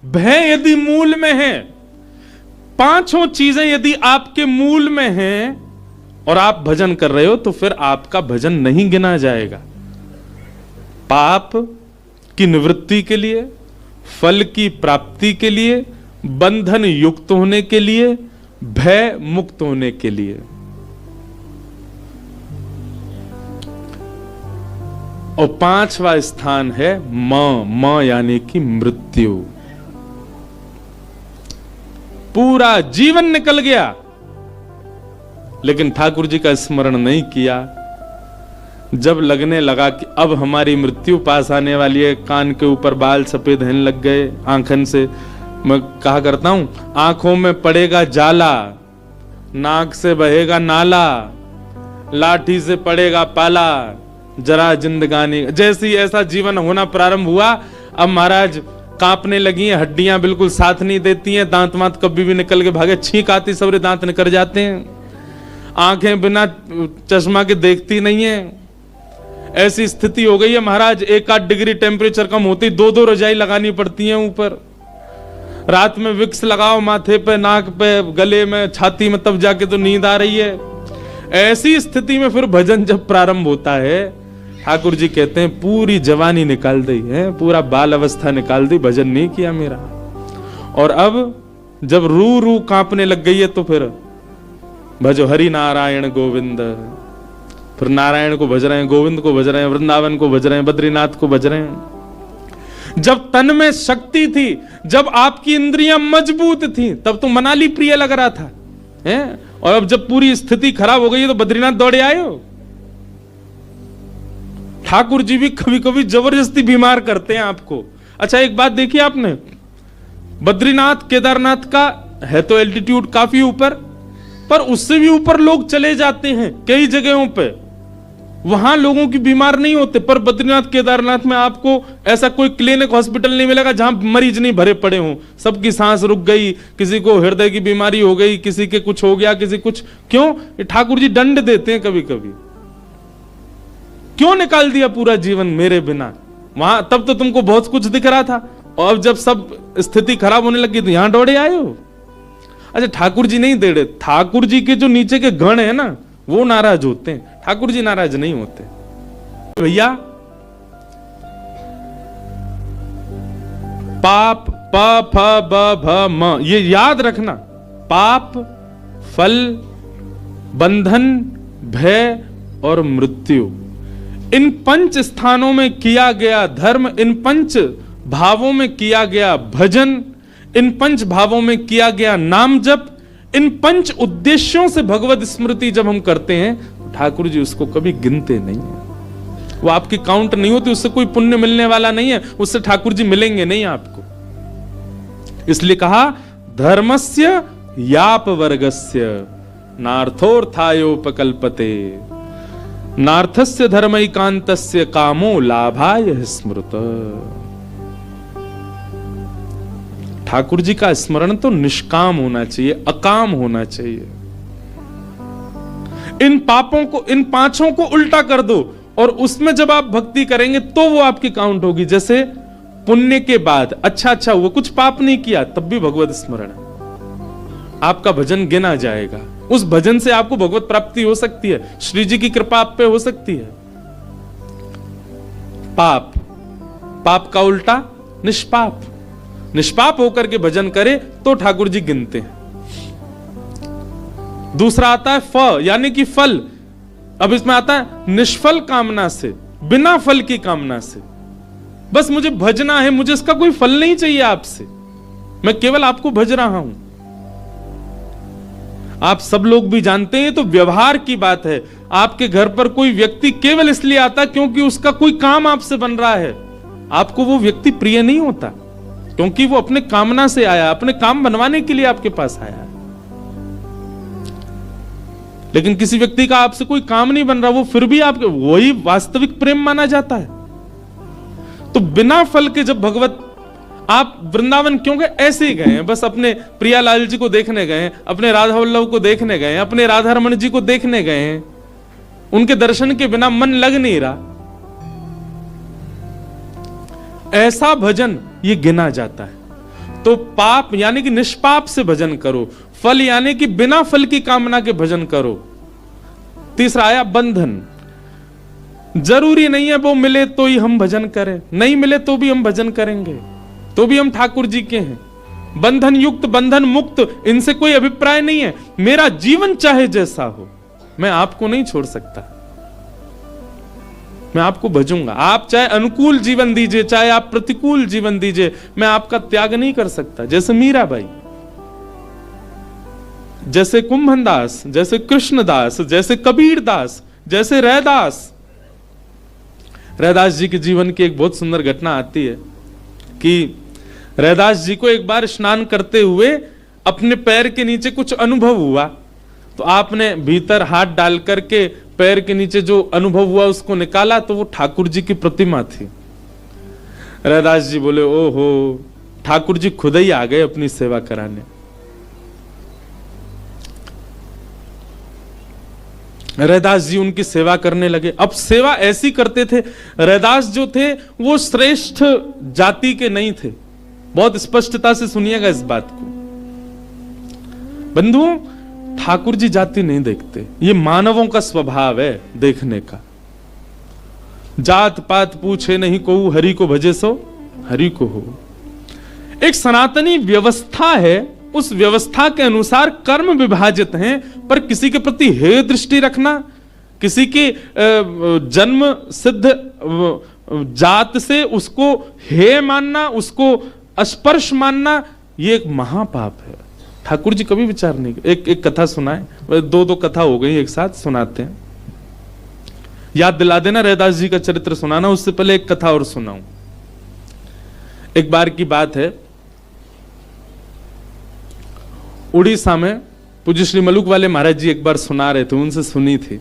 भय यदि मूल में है, पांचों चीजें यदि आपके मूल में हैं और आप भजन कर रहे हो, तो फिर आपका भजन नहीं गिना जाएगा। पाप की निवृत्ति के लिए, फल की प्राप्ति के लिए, बंधन युक्त होने के लिए, भय मुक्त होने के लिए। और पांचवा स्थान है म यानी कि मृत्यु। पूरा जीवन निकल गया, लेकिन ठाकुर जी का स्मरण नहीं किया। जब लगने लगा कि अब हमारी मृत्यु पास आने वाली है, कान के ऊपर बाल सफेद होने लग गए, आंखन से, मैं कहा करता हूं, आंखों में पड़ेगा जाला, नाक से बहेगा नाला, लाठी से पड़ेगा पाला, जरा जिंदगानी। जैसी ऐसा जीवन होना प्रारंभ हुआ, अब महाराज कांपने लगी हैं, हड्डियां बिल्कुल साथ नहीं देती हैं, दांत वांत कभी भी निकल के भागे, छींक आती, सबरे दांत निकल जाते हैं, आंखें बिना चश्मा के देखती नहीं है। ऐसी स्थिति हो गई है महाराज, 1-8 डिग्री टेम्परेचर कम होती 2-2 रजाई लगानी पड़ती है ऊपर। रात में विक्स लगाओ माथे पे, नाक पे, गले में, छाती में, तब जाके तो नींद आ रही है। ऐसी स्थिति में फिर भजन जब प्रारंभ होता है, ठाकुर जी कहते हैं पूरी जवानी निकाल दी है, पूरा बाल अवस्था निकाल दी, भजन नहीं किया मेरा। और अब जब रू रू कांपने लग गई है, तो फिर भजो हरि नारायण गोविंद। फिर नारायण को भज रहे हैं, गोविंद को भज रहे हैं, वृंदावन को भज रहे हैं, बद्रीनाथ को भज रहे हैं। जब तन में शक्ति थी, जब आपकी इंद्रियां मजबूत थी, तब तो मनाली प्रिय लग रहा था, हैं? और अब जब पूरी स्थिति खराब हो गई है, तो बद्रीनाथ दौड़े आए हो। ठाकुर जी भी कभी कभी जबरदस्ती बीमार करते हैं आपको। अच्छा एक बात देखिए आपने, बद्रीनाथ केदारनाथ का है तो एल्टीट्यूड काफी ऊपर, पर उससे भी ऊपर लोग चले जाते हैं कई जगहों पे, वहां लोगों की बीमार नहीं होते। पर बद्रीनाथ केदारनाथ में आपको ऐसा कोई क्लिनिक हॉस्पिटल नहीं मिलेगा जहां मरीज नहीं भरे पड़े हों। सबकी सांस रुक गई, किसी को हृदय की बीमारी हो गई, किसी के कुछ हो गया, किसी कुछ। क्यों? ये ठाकुर जी दंड देते हैं कभी कभी। क्यों निकाल दिया पूरा जीवन मेरे बिना? वहां तब तो तुमको बहुत कुछ दिख रहा था, और अब जब सब स्थिति खराब होने लगी तो यहां दौड़े आए हो। अच्छा ठाकुर जी नहीं दे रहे, ठाकुर जी के जो नीचे के गण है ना वो नाराज होते हैं, ठाकुर जी नाराज नहीं होते। भैया पाप प फ ब भ म, ये याद रखना। पाप, फल, बंधन, भय और मृत्यु, इन 5 स्थानों में किया गया धर्म, इन 5 भावों में किया गया भजन, इन 5 भावों में किया गया नाम जप, इन 5 उद्देश्यों से भगवत स्मृति जब हम करते हैं तो ठाकुर जी उसको कभी गिनते नहीं है। वो आपकी काउंट नहीं होती, उससे कोई पुण्य मिलने वाला नहीं है, उससे ठाकुर जी मिलेंगे नहीं आपको। इसलिए कहा धर्मस्य याप वर्गस्य नार्थोर्थायोपकल्पते नार्थस्य धर्मैकान्तस्य कामो लाभाय स्मृत। ठाकुर जी का स्मरण तो निष्काम होना चाहिए, अकाम होना चाहिए। इन पापों को, इन 5 को उल्टा कर दो और उसमें जब आप भक्ति करेंगे तो वो आपकी काउंट होगी। जैसे पुण्य के बाद अच्छा हुआ, कुछ पाप नहीं किया, तब भी भगवत स्मरण, आपका भजन गिना जाएगा। उस भजन से आपको भगवत प्राप्ति हो सकती है, श्री जी की कृपा आप पे हो सकती है। पाप, पाप का उल्टा निष्पाप, निष्पाप होकर के भजन करे तो ठाकुर जी गिनते हैं। दूसरा आता है फ, यानी कि फल। अब इसमें आता है निष्फल कामना से, बिना फल की कामना से। बस मुझे भजना है, मुझे इसका कोई फल नहीं चाहिए आपसे, मैं केवल आपको भज रहा हूं। आप सब लोग भी जानते हैं, तो व्यवहार की बात है। आपके घर पर कोई व्यक्ति केवल इसलिए आता क्योंकि उसका कोई काम आपसे बन रहा है, आपको वो व्यक्ति प्रिय नहीं होता, क्योंकि वो अपने कामना से आया, अपने काम बनवाने के लिए आपके पास आया। लेकिन किसी व्यक्ति का आपसे कोई काम नहीं बन रहा, वो फिर भी आपके, वही वास्तविक प्रेम माना जाता है। तो बिना फल के जब भगवत, आप वृंदावन क्यों गए? ऐसे ही गए हैं, बस अपने प्रियालाल जी को देखने गए, अपने राधा वल्लभ को देखने गए, अपने राधा रमन जी को देखने गए हैं। उनके दर्शन के बिना मन लग नहीं रहा। ऐसा भजन ये गिना जाता है। तो पाप यानी कि निष्पाप से भजन करो, फल यानी कि बिना फल की कामना के भजन करो। तीसरा आया बंधन। जरूरी नहीं है वो मिले तो ही हम भजन करें, नहीं मिले तो भी हम भजन करेंगे, तो भी हम ठाकुर जी के हैं। बंधन युक्त, बंधन मुक्त, इनसे कोई अभिप्राय नहीं है। मेरा जीवन चाहे जैसा हो, मैं आपको नहीं छोड़ सकता, मैं आपको भजूंगा। आप चाहे अनुकूल जीवन दीजिए, चाहे आप प्रतिकूल जीवन दीजिए, मैं आपका त्याग नहीं कर सकता। जैसे मीराबाई, जैसे कुंभनदास, जैसे कृष्णदास, जैसे कबीरदास, जैसे रैदास। रैदास जी के जीवन की एक बहुत सुंदर घटना आती है कि रैदास जी को एक बार स्नान करते हुए अपने पैर के नीचे कुछ अनुभव हुआ, तो आपने भीतर हाथ डाल करके पैर के नीचे जो अनुभव हुआ उसको निकाला, तो वो ठाकुर जी की प्रतिमा थी। रैदास जी बोले, ओहो, ठाकुर जी खुद ही आ गए अपनी सेवा कराने। रैदास जी उनकी सेवा करने लगे। अब सेवा ऐसी करते थे, रैदास जो थे वो श्रेष्ठ जाति के नहीं थे। बहुत स्पष्टता से सुनिएगा इस बात को बंधुओं, ठाकुर जी जाति नहीं देखते, ये मानवों का स्वभाव है देखने का। जात पात पूछे नहीं को, हरि को भजे सो हरि को हो। एक सनातनी व्यवस्था है, उस व्यवस्था के अनुसार कर्म विभाजित हैं, पर किसी के प्रति हेय दृष्टि रखना, किसी के जन्म सिद्ध जात से उसको हेय मानना, उसको स्पर्श मानना, ये एक महापाप है। ठाकुर जी कभी विचार नहीं। एक कथा सुनाए, दो कथा हो गई एक साथ, सुनाते हैं। याद दिला देना, रैदास जी का चरित्र सुनाना। उससे पहले एक कथा और सुनाऊं। एक बार की बात है, उड़ीसा में पूज्य श्री मलुक वाले महाराज जी एक बार सुना रहे थे, उनसे सुनी थी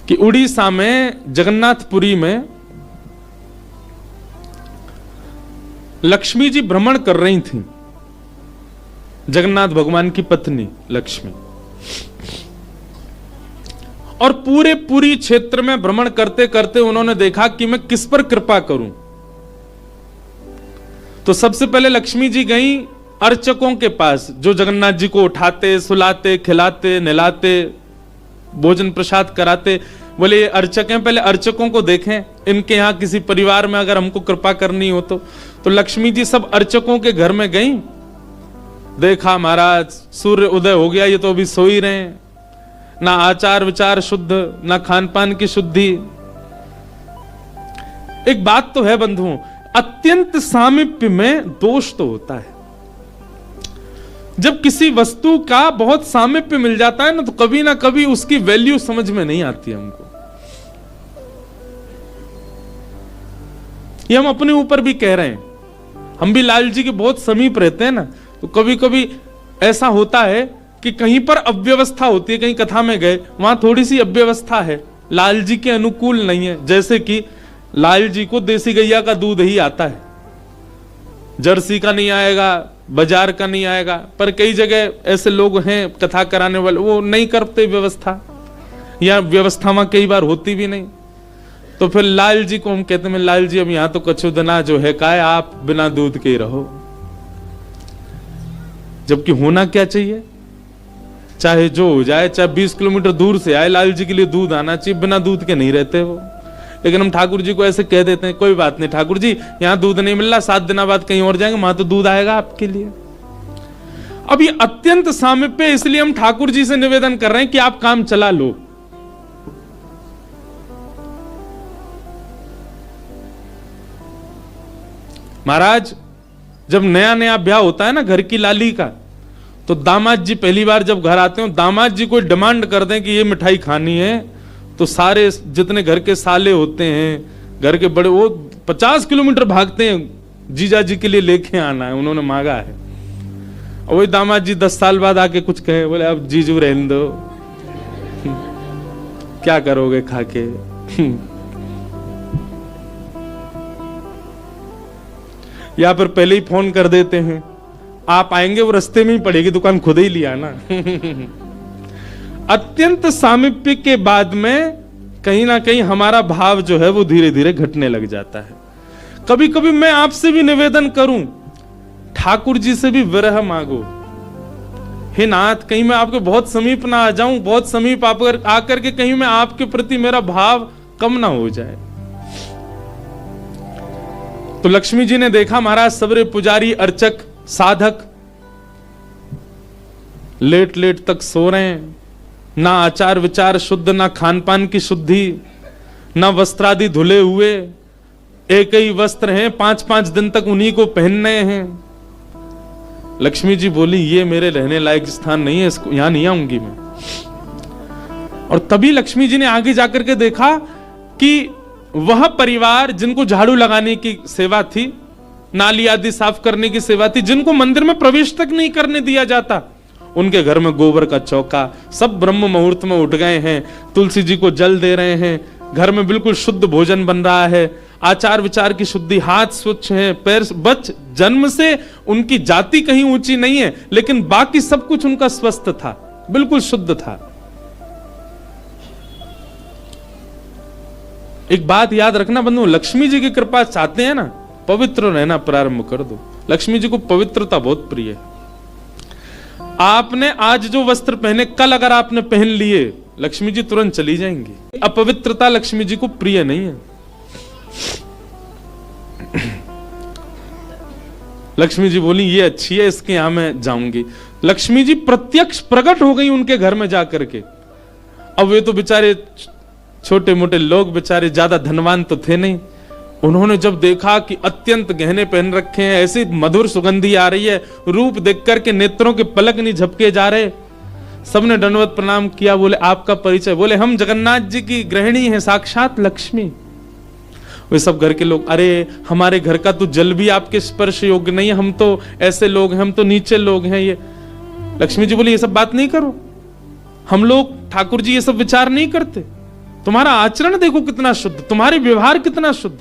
कि उड़ीसा में जगन्नाथपुरी में लक्ष्मी जी भ्रमण कर रही थी, जगन्नाथ भगवान की पत्नी लक्ष्मी, और पूरी क्षेत्र में भ्रमण करते करते उन्होंने देखा कि मैं किस पर कृपा करूं। तो सबसे पहले लक्ष्मी जी गई अर्चकों के पास, जो जगन्नाथ जी को उठाते, सुलाते, खिलाते, नहलाते, भोजन प्रसाद कराते। बोले ये अर्चक हैं, पहले अर्चकों को देखें, इनके यहां किसी परिवार में अगर हमको कृपा करनी हो तो लक्ष्मी जी सब अर्चकों के घर में गई। देखा महाराज सूर्य उदय हो गया, ये तो अभी सो ही रहे हैं, ना आचार विचार शुद्ध, ना खान पान की शुद्धि। एक बात तो है बंधुओं, अत्यंत सामीप्य में दोष तो होता है। जब किसी वस्तु का बहुत सामीप्य मिल जाता है ना कभी ना कभी उसकी वैल्यू समझ में नहीं आती हमको। ये हम अपने ऊपर भी कह रहे हैं, हम भी लाल जी के बहुत समीप रहते हैं ना, तो कभी कभी ऐसा होता है कि कहीं पर अव्यवस्था होती है, कहीं कथा में गए वहां थोड़ी सी अव्यवस्था है, लाल जी के अनुकूल नहीं है। जैसे कि लाल जी को देसी गैया का दूध ही आता है, जर्सी का नहीं आएगा, बाजार का नहीं आएगा। पर कई जगह ऐसे लोग हैं कथा कराने वाले, वो नहीं करते व्यवस्था, या व्यवस्था वहां कई बार होती भी नहीं। तो फिर लाल जी को हम कहते हैं, लाल जी अब यहां तो कछु दना जो है का है, आप बिना दूध के ही रहो। जबकि होना क्या चाहिए, चाहे जो हो जाए, चाहे 20 किलोमीटर दूर से आए, लाल जी के लिए दूध आना चाहिए, बिना दूध के नहीं रहते वो। लेकिन हम ठाकुर जी को ऐसे कह देते हैं, कोई बात नहीं ठाकुर जी, यहां दूध नहीं मिल रहा, 7 दिन बाद कहीं और जाएंगे, वहां तो दूध आएगा आपके लिए। अब ये अत्यंत सामीप्य, इसलिए हम ठाकुर जी से निवेदन कर रहे हैं कि आप काम चला लो। महाराज जब नया नया ब्याह होता है ना घर की लाली का, तो दामाद जी पहली बार जब घर आते हो, दामाद जी कोई डिमांड कर दें कि ये मिठाई खानी है, तो सारे जितने घर के साले होते हैं, घर के बड़े, वो 50 किलोमीटर भागते हैं, जीजा जी के लिए लेके आना है, उन्होंने मांगा है। और वही दामाद जी 10 साल बाद आके कुछ कहे, बोले अब जीजू रहने दो, क्या करोगे खाके। या फिर पहले ही फोन कर देते हैं, आप आएंगे, वो रास्ते में ही पड़ेगी दुकान, खुद ही लिया ना। अत्यंत सामीप्य के बाद में कहीं ना कहीं हमारा भाव जो है वो धीरे धीरे घटने लग जाता है। कभी कभी मैं आपसे भी निवेदन करूं, ठाकुर जी से भी विरह मांगो, हे नाथ कहीं मैं आपके बहुत समीप ना आ जाऊं, बहुत समीप आकर के कहीं मैं आपके प्रति मेरा भाव कम ना हो जाए। तो लक्ष्मी जी ने देखा महाराज सबरे पुजारी, अर्चक, साधक लेट लेट तक सो रहे हैं, ना आचार विचार शुद्ध, ना खान पान की शुद्धि, ना वस्त्रादि धुले हुए, एक ही वस्त्र हैं, 5-5 दिन तक उन्हीं को पहनने हैं। लक्ष्मी जी बोली ये मेरे रहने लायक स्थान नहीं है, इसको यहां नहीं आऊंगी मैं। और तभी लक्ष्मी जी ने आगे जाकर के देखा कि वह परिवार जिनको झाड़ू लगाने की सेवा थी, नाली आदि साफ करने की सेवा थी, जिनको मंदिर में प्रवेश तक नहीं करने दिया जाता, उनके घर में गोबर का चौका, सब ब्रह्म मुहूर्त में उठ गए हैं, तुलसी जी को जल दे रहे हैं, घर में बिल्कुल शुद्ध भोजन बन रहा है, आचार विचार की शुद्धि, हाथ स्वच्छ है, पैर बच, जन्म से उनकी जाति कहीं ऊंची नहीं है, लेकिन बाकी सब कुछ उनका स्वस्थ था, बिल्कुल शुद्ध था। एक बात याद रखना बंधु, लक्ष्मी जी की कृपा चाहते हैं ना, पवित्र रहना प्रारंभ कर दो। लक्ष्मी जी को पवित्रता बहुत प्रिय है। आपने आज जो वस्त्र पहने, कल अगर आपने पहन लिए, लक्ष्मी जी तुरंत चली जाएंगी। अपवित्रता लक्ष्मी जी को प्रिय नहीं है। लक्ष्मी जी बोली ये अच्छी है, इसके यहां मैं जाऊंगी। लक्ष्मी जी प्रत्यक्ष प्रकट हो गई उनके घर में जाकर के। अब वे तो बेचारे छोटे मोटे लोग, बेचारे ज्यादा धनवान तो थे नहीं। उन्होंने जब देखा कि अत्यंत गहने पहन रखे हैं, ऐसी मधुर सुगंधी आ रही है, रूप देख करके नेत्रों के पलक नहीं झपके जा रहे, सबने दंडवत प्रणाम किया। बोले आपका परिचय? बोले हम जगन्नाथ जी की गृहिणी हैं, साक्षात लक्ष्मी। वे सब घर के लोग, अरे हमारे घर का तो जल भी आपके स्पर्श योग्य नहीं है, हम तो ऐसे लोग हैं, हम तो नीचे लोग हैं। ये लक्ष्मी जी बोली ये सब बात नहीं करो, हम लोग ठाकुर जी ये सब विचार नहीं करते। तुम्हारा आचरण देखो कितना शुद्ध, तुम्हारे व्यवहार कितना शुद्ध,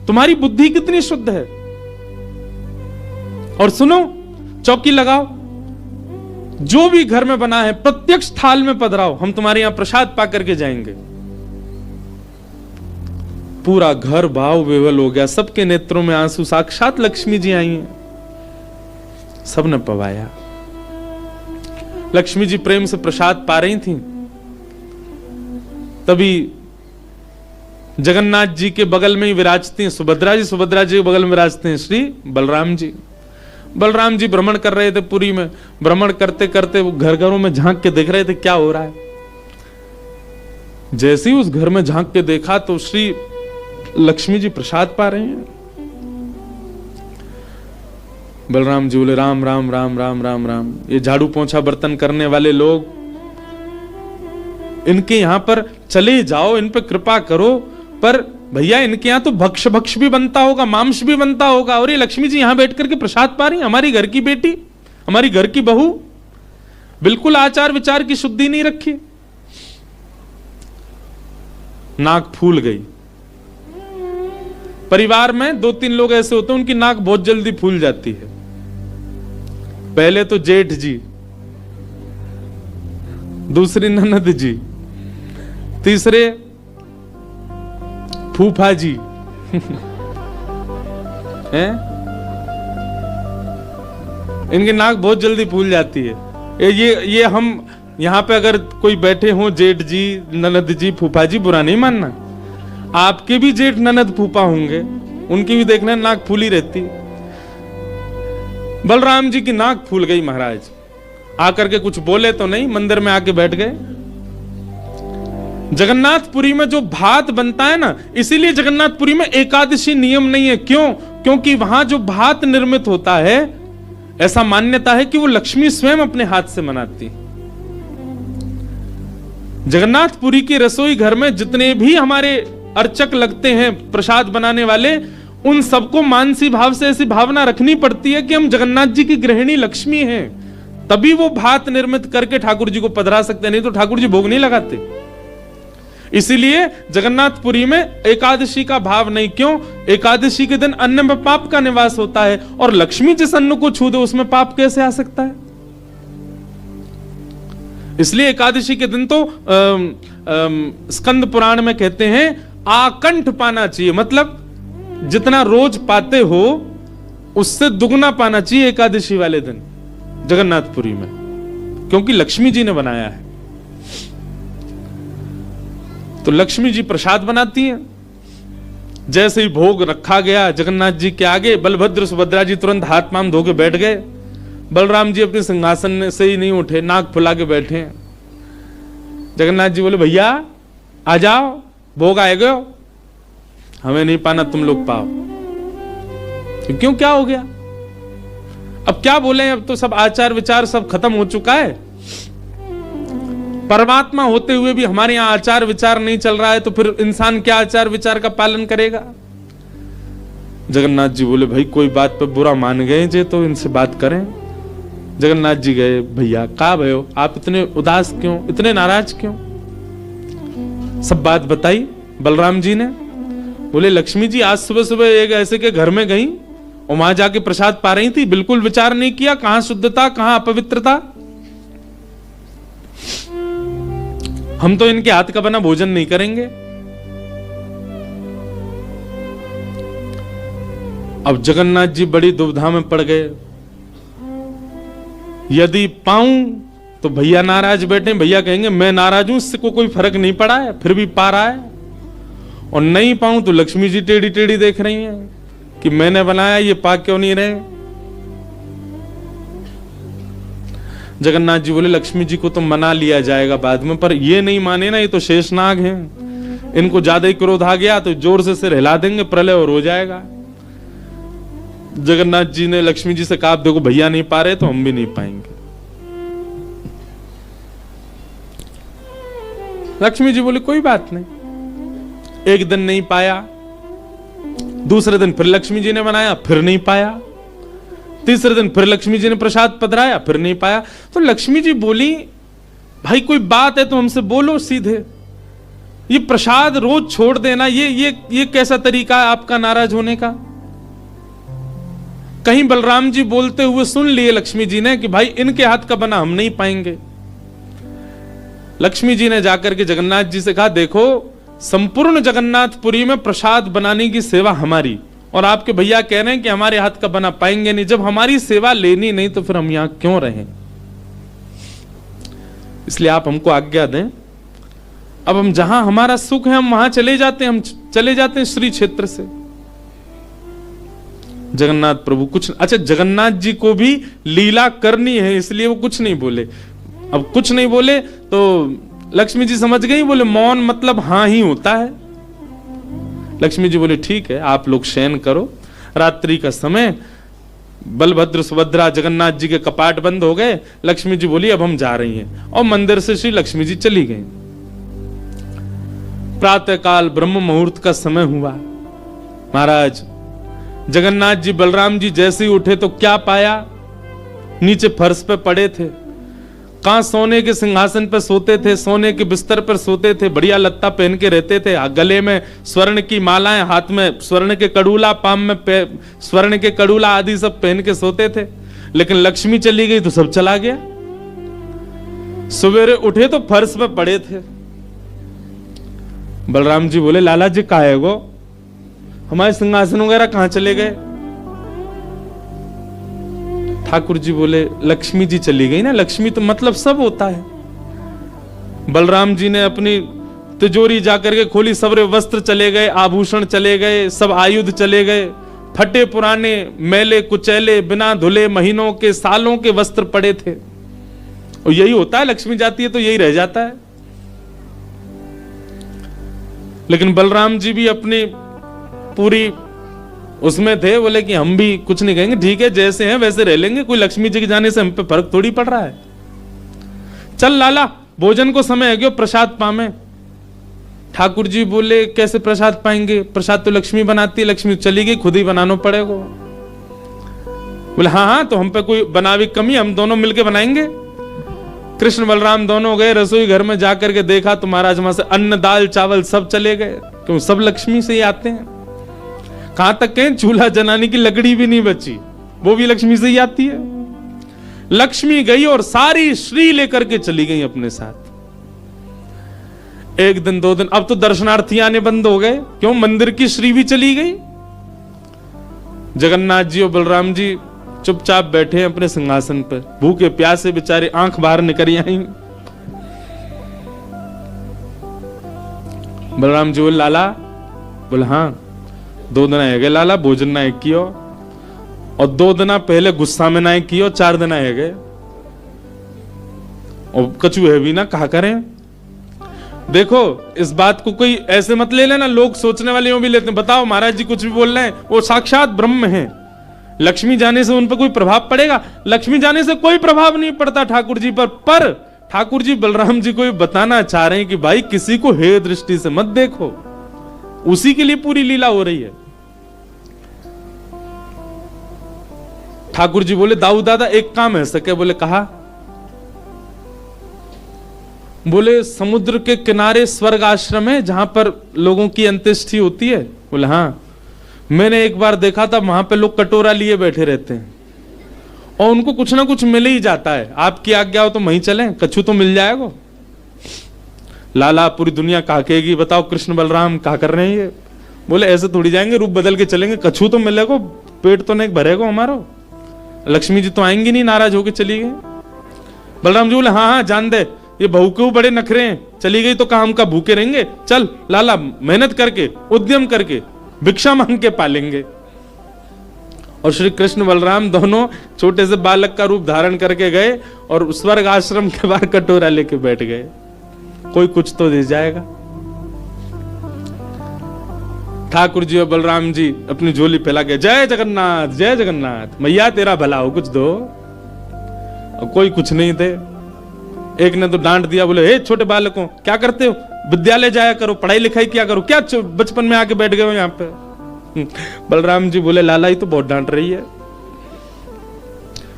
तुम्हारी बुद्धि कितनी शुद्ध है। और सुनो, चौकी लगाओ, जो भी घर में बना है प्रत्यक्ष थाल में पधराओ, हम तुम्हारे यहां प्रसाद पा करके जाएंगे। पूरा घर भाव विवल हो गया, सबके नेत्रों में आंसू, साक्षात लक्ष्मी जी आई हैं। सबने पवाया। लक्ष्मी जी प्रेम से प्रसाद पा रही थी, तभी जगन्नाथ जी के बगल में ही विराजती हैं सुभद्रा जी, सुभद्रा जी के बगल में विराजते हैं श्री बलराम जी। बलराम जी भ्रमण कर रहे थे पुरी में, भ्रमण करते करते वो घर घरों में झांक के देख रहे थे क्या हो रहा है। जैसे ही उस घर में झांक के देखा तो श्री लक्ष्मी जी प्रसाद पा रहे हैं। बलराम जी बोले राम राम राम राम राम राम, ये झाड़ू पोंछा बर्तन करने वाले लोग, इनके यहां पर चले जाओ, इन पे कृपा करो। पर भैया इनके यहां तो भक्ष भक्ष भी बनता होगा, मांस भी बनता होगा, और ये लक्ष्मी जी यहां बैठ करके प्रसाद पा रही, हमारी घर की बेटी, हमारी घर की बहू, बिल्कुल आचार विचार की शुद्धि नहीं रखी। नाक फूल गई। परिवार में 2-3 लोग ऐसे होते हैं उनकी नाक बहुत जल्दी फूल जाती है। पहले तो जेठ जी, दूसरी ननद जी, तीसरे फूफा जी हैं, इनकी नाक बहुत जल्दी फूल जाती है। ये हम यहां पे अगर कोई बैठे हो, जेठ जी, ननद जी, फूफा जी, बुरा नहीं मानना, आपके भी जेठ ननद फूफा होंगे, उनकी भी देखना नाक फूली रहती। बलराम जी की नाक फूल गई। महाराज आकर के कुछ बोले तो नहीं, मंदिर में आके बैठ गए। जगन्नाथपुरी में जो भात बनता है ना, इसीलिए जगन्नाथपुरी में एकादशी नियम नहीं है। क्यों? क्योंकि वहां जो भात निर्मित होता है, ऐसा मान्यता है कि वो लक्ष्मी स्वयं अपने हाथ से बनाती है। जगन्नाथपुरी की रसोई घर में जितने भी हमारे अर्चक लगते हैं, प्रसाद बनाने वाले, उन सबको मानसी भाव से ऐसी भावना रखनी पड़ती है कि हम जगन्नाथ जी की गृहिणी लक्ष्मी हैं, तभी वो भात निर्मित करके ठाकुर जी को पधरा सकते, नहीं तो ठाकुर जी भोग नहीं लगाते। इसीलिए जगन्नाथपुरी में एकादशी का भाव नहीं। क्यों? एकादशी के दिन अन्न में पाप का निवास होता है, और लक्ष्मी जिस अन्न को छू दे उसमें पाप कैसे आ सकता है? इसलिए एकादशी के दिन तो स्कंद पुराण में कहते हैं आकंठ पाना चाहिए, मतलब जितना रोज पाते हो उससे दुगना पाना चाहिए एकादशी वाले दिन जगन्नाथपुरी में, क्योंकि लक्ष्मी जी ने बनाया है। तो लक्ष्मी जी प्रसाद बनाती हैं। जैसे ही भोग रखा गया जगन्नाथ जी के आगे, बलभद्र सुभद्रा जी तुरंत हाथ पांव धो के बैठ गए। बलराम जी अपने सिंहासन से ही नहीं उठे, नाक फुला के बैठे हैं। जगन्नाथ जी बोले भैया आ जाओ, भोग आए गए, हमें नहीं पाना, तुम लोग पाओ। क्यों, क्या हो गया? अब क्या बोले, अब तो सब आचार विचार सब खत्म हो चुका है। परमात्मा होते हुए भी हमारे यहां आचार विचार नहीं चल रहा है, तो फिर इंसान क्या आचार विचार का पालन करेगा? जगन्नाथ जी बोले भाई कोई बात पे बुरा मान गए जे, तो इनसे बात करें। जगन्नाथ जी गए, भैया कहा भयो, आप इतने उदास क्यों, इतने नाराज क्यों? सब बात बताई बलराम जी ने। बोले लक्ष्मी जी आज सुबह सुबह एक ऐसे के घर में गई और वहां जाके प्रसाद पा रही थी, बिल्कुल विचार नहीं किया, कहां शुद्धता कहां अपवित्रता। हम तो इनके हाथ का बना भोजन नहीं करेंगे। अब जगन्नाथ जी बड़ी दुविधा में पड़ गए। यदि पाऊं तो भैया नाराज बैठे, भैया कहेंगे मैं नाराज हूं, इससे को कोई फर्क नहीं पड़ा है, फिर भी पा रहा है। और नहीं पाऊं तो लक्ष्मी जी टेढ़ी टेढ़ी देख रही हैं कि मैंने बनाया, ये पा क्यों नहीं रहे। जगन्नाथ जी बोले लक्ष्मी जी को तो मना लिया जाएगा बाद में, पर ये नहीं माने ना, ये तो शेषनाग हैं, इनको ज्यादा ही क्रोध आ गया तो जोर से सिर हिला देंगे, प्रलय और हो जाएगा। जगन्नाथ जी ने लक्ष्मी जी से कहा देखो भैया नहीं पा रहे तो हम भी नहीं पाएंगे। लक्ष्मी जी बोली कोई बात नहीं। एक दिन नहीं पाया, दूसरे दिन फिर लक्ष्मी जी ने बनाया, फिर नहीं पाया, तीसरे दिन फिर लक्ष्मी जी ने प्रसाद पधराया, फिर नहीं पाया। तो लक्ष्मी जी बोली भाई कोई बात है तो हमसे बोलो सीधे, ये प्रसाद रोज छोड़ देना ये कैसा तरीका है आपका नाराज होने का। कहीं बलराम जी बोलते हुए सुन लिए लक्ष्मी जी ने कि भाई इनके हाथ का बना हम नहीं पाएंगे। लक्ष्मी जी ने जाकर के जगन्नाथ जी से कहा देखो संपूर्ण जगन्नाथपुरी में प्रसाद बनाने की सेवा हमारी, और आपके भैया कह रहे हैं कि हमारे हाथ का बना पाएंगे नहीं। जब हमारी सेवा लेनी नहीं तो फिर हम यहां क्यों रहें, इसलिए आप हमको आज्ञा दें। अब हम जहां हमारा सुख है हम वहां चले जाते हैं, हम चले जाते हैं श्री क्षेत्र से। जगन्नाथ प्रभु कुछ, अच्छा जगन्नाथ जी को भी लीला करनी है इसलिए वो कुछ नहीं बोले। अब कुछ नहीं बोले तो लक्ष्मी जी समझ गई, बोले मौन मतलब हां ही होता है। लक्ष्मी जी बोले ठीक है आप लोग शयन करो। रात्रि का समय, बलभद्र सुभद्रा जगन्नाथ जी के कपाट बंद हो गए। लक्ष्मी जी बोली अब हम जा रही हैं, और मंदिर से श्री लक्ष्मी जी चली गई। प्रातः काल ब्रह्म मुहूर्त का समय हुआ। महाराज जगन्नाथ जी बलराम जी जैसे ही उठे तो क्या पाया, नीचे फर्श पे पड़े थे। कहां सोने के सिंहासन पर सोते थे, सोने के बिस्तर पर सोते थे, बढ़िया लत्ता पहन के रहते थे, गले में स्वर्ण की मालाएं, हाथ में स्वर्ण के कड़ूला, पाम में स्वर्ण के कड़ूला आदि सब पहन के सोते थे। लेकिन लक्ष्मी चली गई तो सब चला गया। सवेरे उठे तो फर्श पे पड़े थे। बलराम जी बोले लाला जी कहाँ है वो, हमारे सिंहासन वगैरह कहां चले गए। ठाकुर जी बोले लक्ष्मी जी चली गई ना, लक्ष्मी तो मतलब सब होता है। बलराम जी ने अपनी तिजोरी जाकर के खोली, सबरे वस्त्र चले गए, आभूषण चले गए, सब आयुध चले गए, फटे पुराने मैले कुचैले बिना धुले महीनों के सालों के वस्त्र पड़े थे। और यही होता है, लक्ष्मी जाती है तो यही रह जाता है। लेकिन बलराम जी भी अपनी पूरी उसमें थे, बोले कि हम भी कुछ नहीं कहेंगे, ठीक है जैसे हैं वैसे रह लेंगे, कोई लक्ष्मी जी के जाने से हम पे फर्क थोड़ी पड़ रहा है। चल लाला भोजन को समय है गयो, प्रसाद पामे। ठाकुर जी बोले कैसे प्रसाद पाएंगे, प्रसाद तो लक्ष्मी बनाती है, लक्ष्मी चली गई, खुद ही बनाना पड़ेगा। बोले हाँ हाँ तो हम पे कोई बनावी कमी, हम दोनों मिलके बनाएंगे। कृष्ण बलराम दोनों गए रसोई घर में, जाकर के देखा तो महाराज वहां से अन्न दाल चावल सब चले गए, क्यों सब लक्ष्मी से ही आते हैं। कहां तक कहें चूल्हा जलाने की लकड़ी भी नहीं बची, वो भी लक्ष्मी से ही आती है। लक्ष्मी गई और सारी श्री लेकर के चली गई अपने साथ। एक दिन दो दिन, अब तो दर्शनार्थी आने बंद हो गए, क्यों मंदिर की श्री भी चली गई। जगन्नाथ जी और बलराम जी चुपचाप बैठे हैं अपने सिंहासन पर, भूखे प्यासे बेचारे, आंख बाहर निकल आई। बलराम जी बोले लाला, बोले हाँ 2 दिन आए गए लाला, भोजन ना एक कियो, और 2 दिन पहले गुस्सा में ना कियो, 4 दिन आए गए, और कछु है भी ना, कहा करें। देखो इस बात को कोई ऐसे मत ले लेना, लोग सोचने वाले यूं भी लेते हैं, बताओ महाराज जी कुछ भी बोल रहे हैं, वो साक्षात ब्रह्म है, लक्ष्मी जाने से उन पर कोई प्रभाव पड़ेगा? लक्ष्मी जाने से कोई प्रभाव नहीं पड़ता ठाकुर जी पर ठाकुर जी बलराम जी को बताना चाह रहे हैं कि भाई किसी को हेय दृष्टि से मत देखो, उसी के लिए पूरी लीला हो रही है। ठाकुर जी बोले दाऊ दादा एक काम है सके, बोले कहा, बोले समुद्र के किनारे स्वर्ग आश्रम है जहां पर लोगों की अंत्येष्टि होती है। बोले हाँ, मैंने एक बार देखा था वहां पे लोग कटोरा लिए बैठे रहते हैं और उनको कुछ ना कुछ मिल ही जाता है, आपकी आज्ञा हो तो वहीं चलें, कछु तो मिल जाएगा। लाला पूरी दुनिया कहा कहेगी बताओ कृष्ण बलराम क्या कर रहे हैं ये। बोले ऐसे थोड़ी जाएंगे, रूप बदल के चलेंगे, कछु तो मिलेगा, पेट तो नहीं भरेगा हमारा। लक्ष्मी जी तो आएंगी नहीं, नाराज होके चली गई। बलराम जी बोले हाँ हाँ जान दे, ये बहू के बड़े नखरे हैं, चली गई तो कहा हम का भूखे रहेंगे, चल लाला मेहनत करके उद्यम करके भिक्षा मांग के पालेंगे। और श्री कृष्ण बलराम दोनों छोटे से बालक का रूप धारण करके गए और स्वर्ग आश्रम के बाहर कटोरा लेके बैठ गए, कोई कुछ तो दे जाएगा। ठाकुर जी और बलराम जी अपनी झोली फैला के जय जगन्नाथ मैया तेरा भला हो, कुछ दो। और कोई कुछ नहीं थे। एक ने तो डांट दिया, बोले हे छोटे बालकों क्या करते हो, विद्यालय जाया करो, पढ़ाई लिखाई किया करो, क्या बचपन में आके बैठ गए हो यहाँ पे। बलराम जी बोले लाला ही तो बहुत डांट रही है।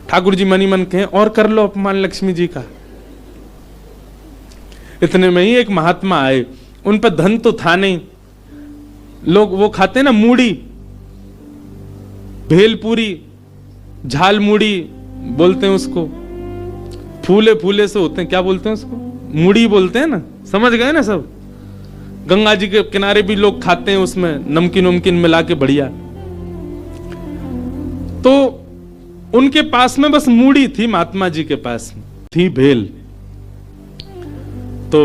ठाकुर जी मनी मन कहें और कर लो अपमान लक्ष्मी जी का। इतने में ही एक महात्मा आए, उन पर धन तो था नहीं, लोग वो खाते ना मूढ़ी, भेलपूरी, झाल मूढ़ी बोलते हैं उसको, फूले फूले से होते हैं, क्या बोलते हैं उसको, मूढ़ी बोलते हैं ना, समझ गए ना सब। गंगा जी के किनारे भी लोग खाते हैं, उसमें नमकीन वमकीन मिला के बढ़िया। तो उनके पास में बस मूढ़ी थी, महात्मा जी के पास थी भेल, तो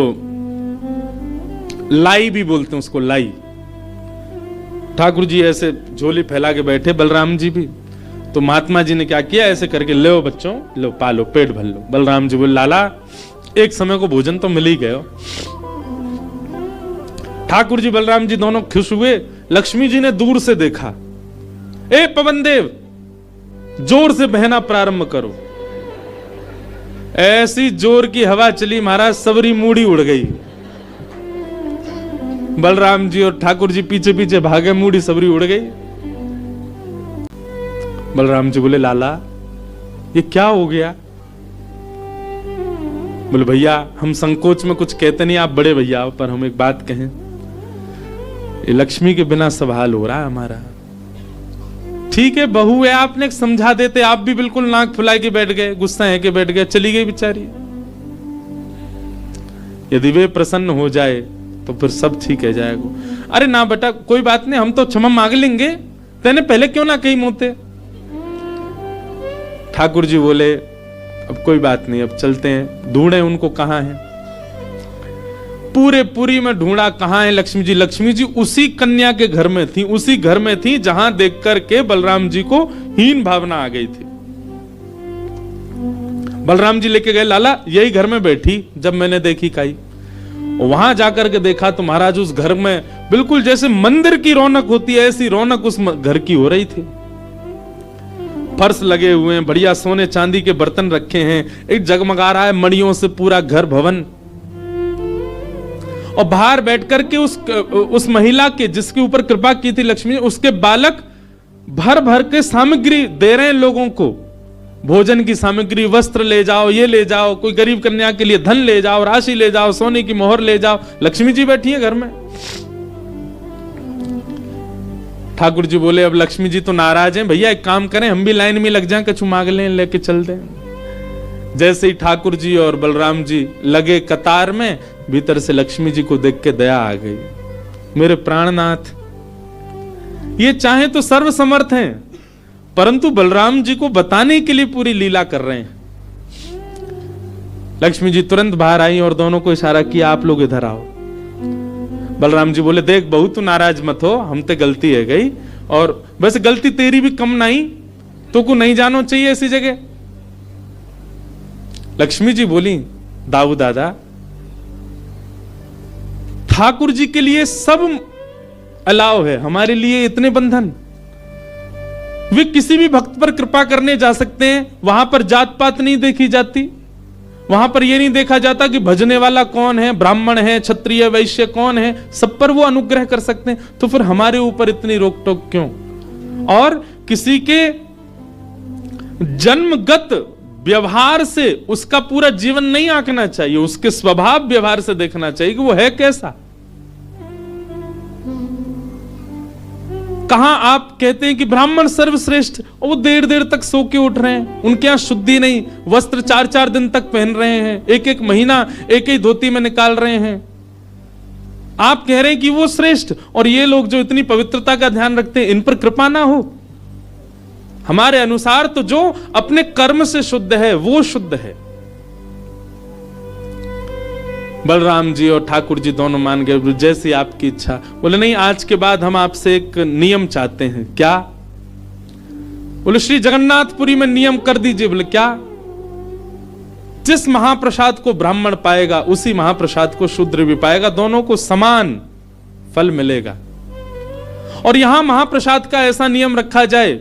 लाई भी बोलते हैं उसको, लाई। ठाकुर जी ऐसे झोली फैला के बैठे, बलराम जी भी। तो महात्मा जी ने क्या किया, ऐसे करके लो बच्चों, लो पालो, पेट भर लो। बलराम जी बोले लाला एक समय को भोजन तो मिल ही गए। ठाकुर जी बलराम जी दोनों खुश हुए। लक्ष्मी जी ने दूर से देखा, ए पवन देव जोर से बहना प्रारंभ करो। ऐसी जोर की हवा चली महाराज, सबरी मूढ़ी उड़ गई। बलराम जी और ठाकुर जी पीछे पीछे भागे, मूढ़ी सबरी उड़ गई। बलराम जी बोले लाला ये क्या हो गया। बोले भैया हम संकोच में कुछ कहते नहीं, आप बड़े भैया, पर हम एक बात कहें, ये लक्ष्मी के बिना सब हाल हो रहा है हमारा। ठीक है बहू है, आपने समझा देते, आप भी बिल्कुल नाक फुला के बैठ गए, गुस्सा है के बैठ गए, चली गई बेचारी। यदि वे प्रसन्न हो जाए तो फिर सब ठीक है जाएगा। अरे ना बेटा कोई बात नहीं, हम तो क्षमा मांग लेंगे, तेने पहले क्यों ना कही मोते। ठाकुर जी बोले अब कोई बात नहीं, अब चलते हैं, ढूंढे उनको कहां है। पूरे पुरी में ढूंढा, कहां है लक्ष्मी जी। लक्ष्मी जी उसी कन्या के घर में थी, उसी घर में थी जहां देख करके बलराम जी को हीन भावना आ गई थी। बलराम जी लेके गए, लाला यही घर में बैठी जब मैंने देखी काई। वहां जाकर के देखा तो महाराज उस घर में बिल्कुल जैसे मंदिर की रौनक होती है, ऐसी रौनक उस घर की हो रही थी। फर्श लगे हुए हैं, बढ़िया सोने चांदी के बर्तन रखे हैं, एक जगमगा रहा है मणियों से पूरा घर भवन। और बाहर बैठ करके उस महिला के जिसके ऊपर कृपा की थी लक्ष्मी, उसके बालक भर भर के सामग्री दे रहे हैं लोगों को, भोजन की सामग्री, वस्त्र ले जाओ, ये ले जाओ, कोई गरीब कन्या के लिए धन ले जाओ, राशि ले जाओ, सोने की मोहर ले जाओ। लक्ष्मी जी बैठी है घर में। ठाकुर जी बोले अब लक्ष्मी जी तो नाराज हैं, भैया एक काम करें, हम भी लाइन में लग जाएं, कछु मांग लें, लेके चल दें। जैसे ही ठाकुर जी और बलराम जी लगे कतार में, भीतर से लक्ष्मी जी को देख के दया आ गई। मेरे प्राणनाथ, ये चाहे तो सर्वसमर्थ हैं, परंतु बलराम जी को बताने के लिए पूरी लीला कर रहे हैं। लक्ष्मी जी तुरंत बाहर आई और दोनों को इशारा किया, आप लोग इधर आओ। बलराम जी बोले देख बहू तू नाराज मत हो, हम ते गलती है गई, और वैसे गलती तेरी भी कम नहीं, तो को नहीं जानो चाहिए ऐसी जगह। लक्ष्मी जी बोली दाऊ दादा, ठाकुर जी के लिए सब अलाव है, हमारे लिए इतने बंधन। वे किसी भी भक्त पर कृपा करने जा सकते हैं, वहां पर जात पात नहीं देखी जाती, वहां पर यह नहीं देखा जाता कि भजने वाला कौन है, ब्राह्मण है, क्षत्रिय, वैश्य कौन है, सब पर वो अनुग्रह कर सकते हैं। तो फिर हमारे ऊपर इतनी रोक टोक क्यों। और किसी के जन्मगत व्यवहार से उसका पूरा जीवन नहीं आंकना चाहिए, उसके स्वभाव व्यवहार से देखना चाहिए कि वो है कैसा। कहां आप कहते हैं कि ब्राह्मण सर्वश्रेष्ठ, और वो देर देर तक सो के उठ रहे हैं, उनके यहां शुद्धि नहीं, वस्त्र 4-4 दिन तक पहन रहे हैं, एक महीना एक ही धोती में निकाल रहे हैं। आप कह रहे हैं कि वो श्रेष्ठ, और ये लोग जो इतनी पवित्रता का ध्यान रखते हैं, इन पर कृपा ना हो। हमारे अनुसार तो जो अपने कर्म से शुद्ध है वो शुद्ध है। बलराम जी और ठाकुर जी दोनों मान गए, जैसी आपकी इच्छा। बोले नहीं, आज के बाद हम आपसे एक नियम चाहते हैं। क्या? बोले श्री जगन्नाथपुरी में नियम कर दीजिए। बोले क्या? जिस महाप्रसाद को ब्राह्मण पाएगा उसी महाप्रसाद को शूद्र भी पाएगा, दोनों को समान फल मिलेगा। और यहां महाप्रसाद का ऐसा नियम रखा जाए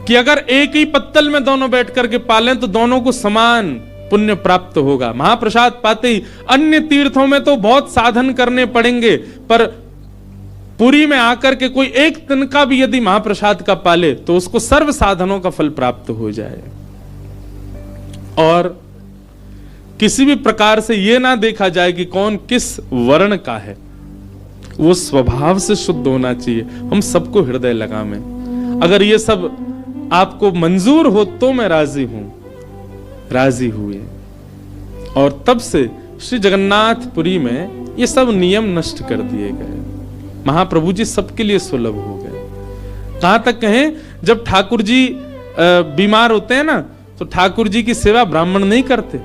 कि अगर एक ही पत्तल में दोनों बैठ करके पालें तो दोनों को समान पुण्य प्राप्त होगा। महाप्रसाद पाते ही, अन्य तीर्थों में तो बहुत साधन करने पड़ेंगे, पर पुरी में आकर के कोई एक तिनका भी यदि महाप्रसाद का पाले तो उसको सर्व साधनों का फल प्राप्त हो जाए। और किसी भी प्रकार से यह ना देखा जाए कि कौन किस वर्ण का है, वो स्वभाव से शुद्ध होना चाहिए। हम सबको हृदय लगा में, अगर ये सब आपको मंजूर हो तो मैं राजी हूं। राजी हुए और तब से श्री जगन्नाथपुरी में ये सब नियम नष्ट कर दिए गए। महाप्रभु जी सबके लिए सुलभ हो गए। कहां तक कहें, जब ठाकुर जी बीमार होते हैं ना, तो ठाकुर जी की सेवा ब्राह्मण नहीं करते,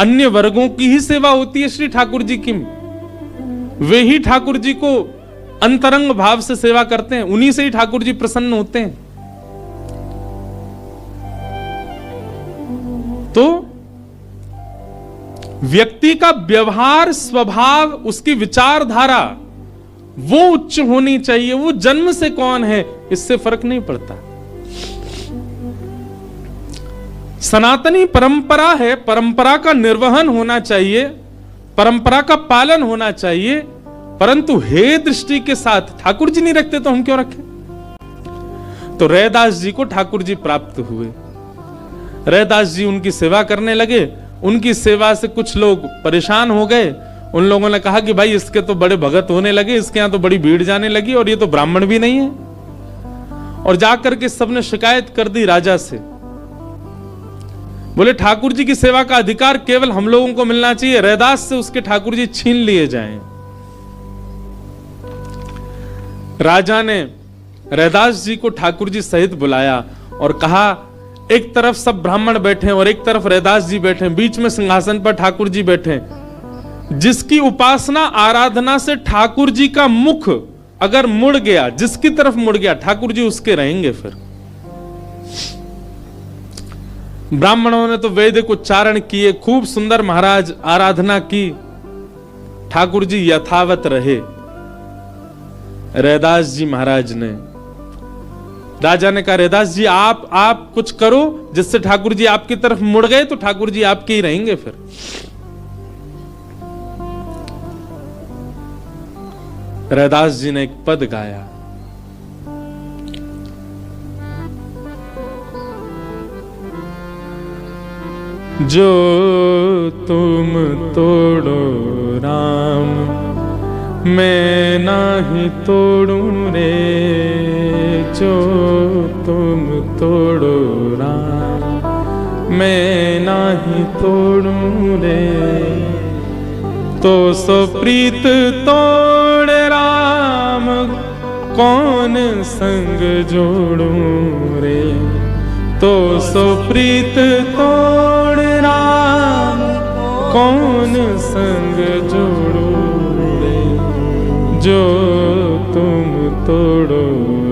अन्य वर्गों की ही सेवा होती है श्री ठाकुर जी की। वे ही ठाकुर जी को अंतरंग भाव से सेवा करते हैं, उन्हीं से ही ठाकुर जी प्रसन्न होते हैं। तो व्यक्ति का व्यवहार, स्वभाव, उसकी विचारधारा वो उच्च होनी चाहिए। वो जन्म से कौन है इससे फर्क नहीं पड़ता। सनातनी परंपरा है, परंपरा का निर्वहन होना चाहिए, परंपरा का पालन होना चाहिए, परंतु हे दृष्टि के साथ। ठाकुर जी नहीं रखते तो हम क्यों रखें। तो रैदास जी को ठाकुर जी प्राप्त हुए। रैदास जी उनकी सेवा करने लगे। उनकी सेवा से कुछ लोग परेशान हो गए। उन लोगों ने कहा कि भाई इसके तो बड़े भगत होने लगे, इसके यहां तो बड़ी भीड़ जाने लगी, और ये तो ब्राह्मण भी नहीं है। और जाकर के सबने शिकायत कर दी राजा से। बोले ठाकुर जी की सेवा का अधिकार केवल हम लोगों को मिलना चाहिए, रैदास से उसके ठाकुर जी छीन लिए जाएं। राजा ने रैदास जी को ठाकुर जी सहित बुलाया और कहा, एक तरफ सब ब्राह्मण बैठे और एक तरफ रैदास जी बैठे, बीच में सिंहासन पर ठाकुर जी बैठे। जिसकी उपासना आराधना से ठाकुर जी का मुख अगर मुड़ गया, जिसकी तरफ मुड़ गया, ठाकुर जी उसके रहेंगे। फिर ब्राह्मणों ने तो वैदिक उच्चारण किए, खूब सुंदर महाराज आराधना की, ठाकुर जी यथावत रहे। रैदास जी महाराज ने, राजा ने कहा, रैदास जी आप कुछ करो जिससे ठाकुर जी आपकी तरफ मुड़ गए तो ठाकुर जी आपके ही रहेंगे। फिर रैदास जी ने एक पद गाया, जो तुम तोड़ो राम, मैं नाही तोड़ूं रे। जो तुम तोड़ो राम, मैं नाही तोड़ूं रे। तो सो प्रीत तोड़ राम, कौन संग जोड़ूं रे। तो सो प्रीत तोड़ राम, कौन संग जोड़ूं रे। जो तुम तोड़ो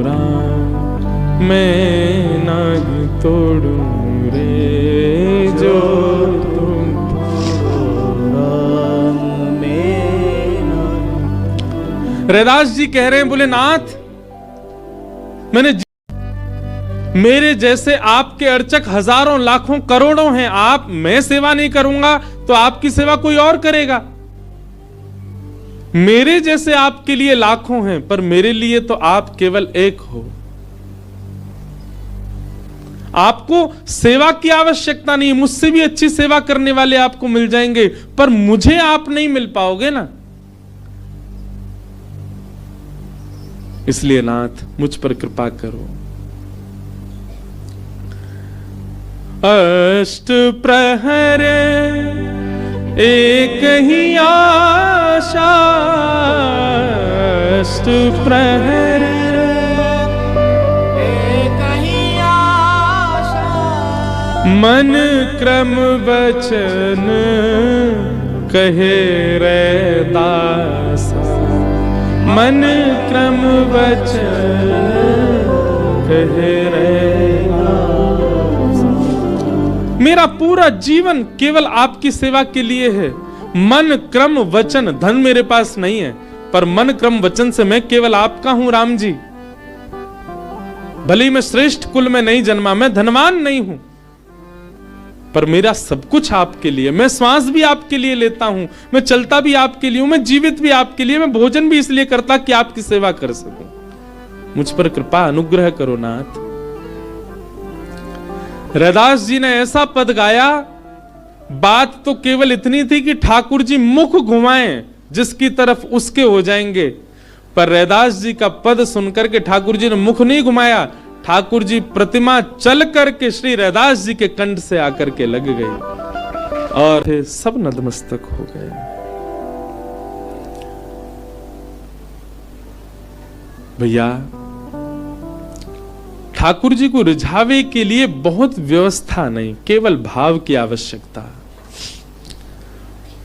राम, मैं नहीं तोड़ूं रे। जो तुम तोड़ो राम, मैं नहीं। रैदास जी कह रहे हैं, बोले नाथ, मैंने मेरे जैसे आपके अर्चक हजारों लाखों करोड़ों हैं, आप मैं सेवा नहीं करूंगा तो आपकी सेवा कोई और करेगा। मेरे जैसे आपके लिए लाखों हैं, पर मेरे लिए तो आप केवल एक हो। आपको सेवा की आवश्यकता नहीं, मुझसे भी अच्छी सेवा करने वाले आपको मिल जाएंगे, पर मुझे आप नहीं मिल पाओगे ना। इसलिए नाथ मुझ पर कृपा करो। अष्ट प्रहर एक ही आशा, अष्ट प्रहर एक ही आशा। मन क्रम वचन कहे रैदास, मन क्रम वचन कहे रैदास। मेरा पूरा जीवन केवल आपकी सेवा के लिए है। मन क्रम वचन, धन मेरे पास नहीं है, पर मन क्रम वचन से मैं केवल आपका हूं राम जी। भले ही मैं श्रेष्ठ कुल में नहीं जन्मा, मैं धनवान नहीं हूं, पर मेरा सब कुछ आपके लिए, मैं श्वास भी आपके लिए लेता हूं, मैं चलता भी आपके लिए हूं, मैं जीवित भी आपके लिए, मैं भोजन भी इसलिए करता कि आपकी सेवा कर सकूं। मुझ पर कृपा अनुग्रह करो नाथ। रैदास जी ने ऐसा पद गाया, बात तो केवल इतनी थी कि ठाकुर जी मुख घुमाएं जिसकी तरफ उसके हो जाएंगे, पर रैदास जी का पद सुनकर के ठाकुर जी ने मुख नहीं घुमाया, ठाकुर जी प्रतिमा चल करके श्री रैदास जी के कंठ से आकर के लग गई और सब नतमस्तक हो गए। भैया, ठाकुर जी को रिझावे के लिए बहुत व्यवस्था नहीं, केवल भाव की आवश्यकता।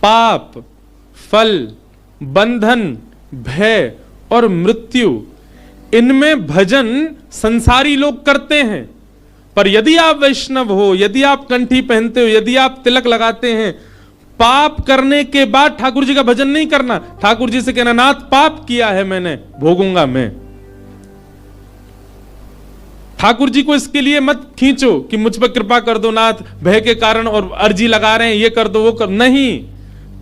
पाप, फल, बंधन, भय और मृत्यु, इनमें भजन संसारी लोग करते हैं, पर यदि आप वैष्णव हो, यदि आप कंठी पहनते हो, यदि आप तिलक लगाते हैं, पाप करने के बाद ठाकुर जी का भजन नहीं करना, ठाकुर जी से कहना नाथ पाप किया है मैंने, भोगूंगा मैं। ठाकुर जी को इसके लिए मत खींचो कि मुझ पर कृपा कर दो नाथ, भय के कारण और अर्जी लगा रहे हैं, ये कर दो वो कर, नहीं।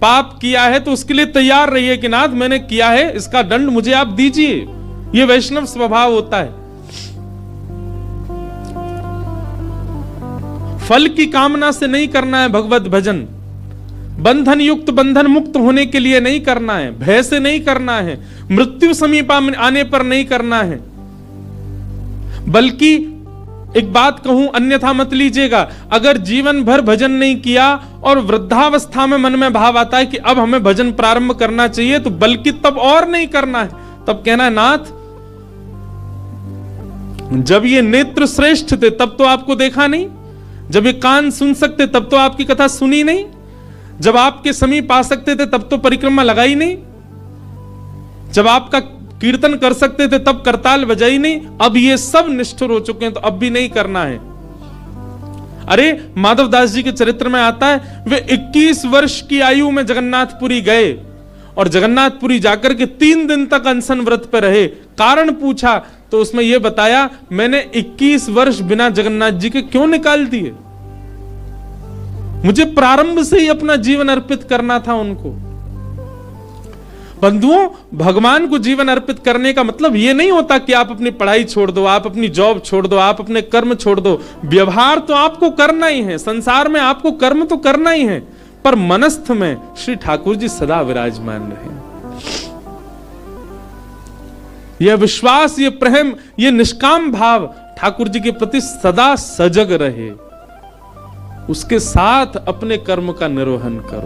पाप किया है तो उसके लिए तैयार रहिए कि नाथ मैंने किया है, इसका दंड मुझे आप दीजिए। ये वैष्णव स्वभाव होता है। फल की कामना से नहीं करना है भगवत भजन, बंधन युक्त बंधन मुक्त होने के लिए नहीं करना है, भय से नहीं करना है, मृत्यु समीप आने पर नहीं करना है। बल्कि एक बात कहूं, अन्यथा मत लीजिएगा, अगर जीवन भर भजन नहीं किया और वृद्धावस्था में मन में भाव आता है कि अब हमें भजन प्रारंभ करना चाहिए, तो बल्कि तब और नहीं करना है, तब कहना है नाथ जब ये नेत्र श्रेष्ठ थे तब तो आपको देखा नहीं, जब ये कान सुन सकते तब तो आपकी कथा सुनी नहीं, जब आपके समीप आ सकते थे तब तो परिक्रमा लगाई नहीं, जब आपका कीर्तन कर सकते थे तब करताल बजाई नहीं, अब ये सब निष्ठुर हो चुके हैं तो अब भी नहीं करना है। अरे माधवदास जी के चरित्र में आता है, वे 21 वर्ष की आयु में जगन्नाथपुरी गए और जगन्नाथपुरी जाकर के 3 दिन तक अनशन व्रत पर रहे। कारण पूछा तो उसमें यह बताया, मैंने 21 वर्ष बिना जगन्नाथ जी के क्यों निकाल दिए, मुझे प्रारंभ से ही अपना जीवन अर्पित करना था उनको। बंधुओं, भगवान को जीवन अर्पित करने का मतलब यह नहीं होता कि आप अपनी पढ़ाई छोड़ दो, आप अपनी जॉब छोड़ दो, आप अपने कर्म छोड़ दो। व्यवहार तो आपको करना ही है, संसार में आपको कर्म तो करना ही है, पर मनस्थ में श्री ठाकुर जी सदा विराजमान रहे। यह विश्वास, यह प्रेम, यह निष्काम भाव ठाकुर जी के प्रति सदा सजग रहे, उसके साथ अपने कर्म का निर्वहन करो।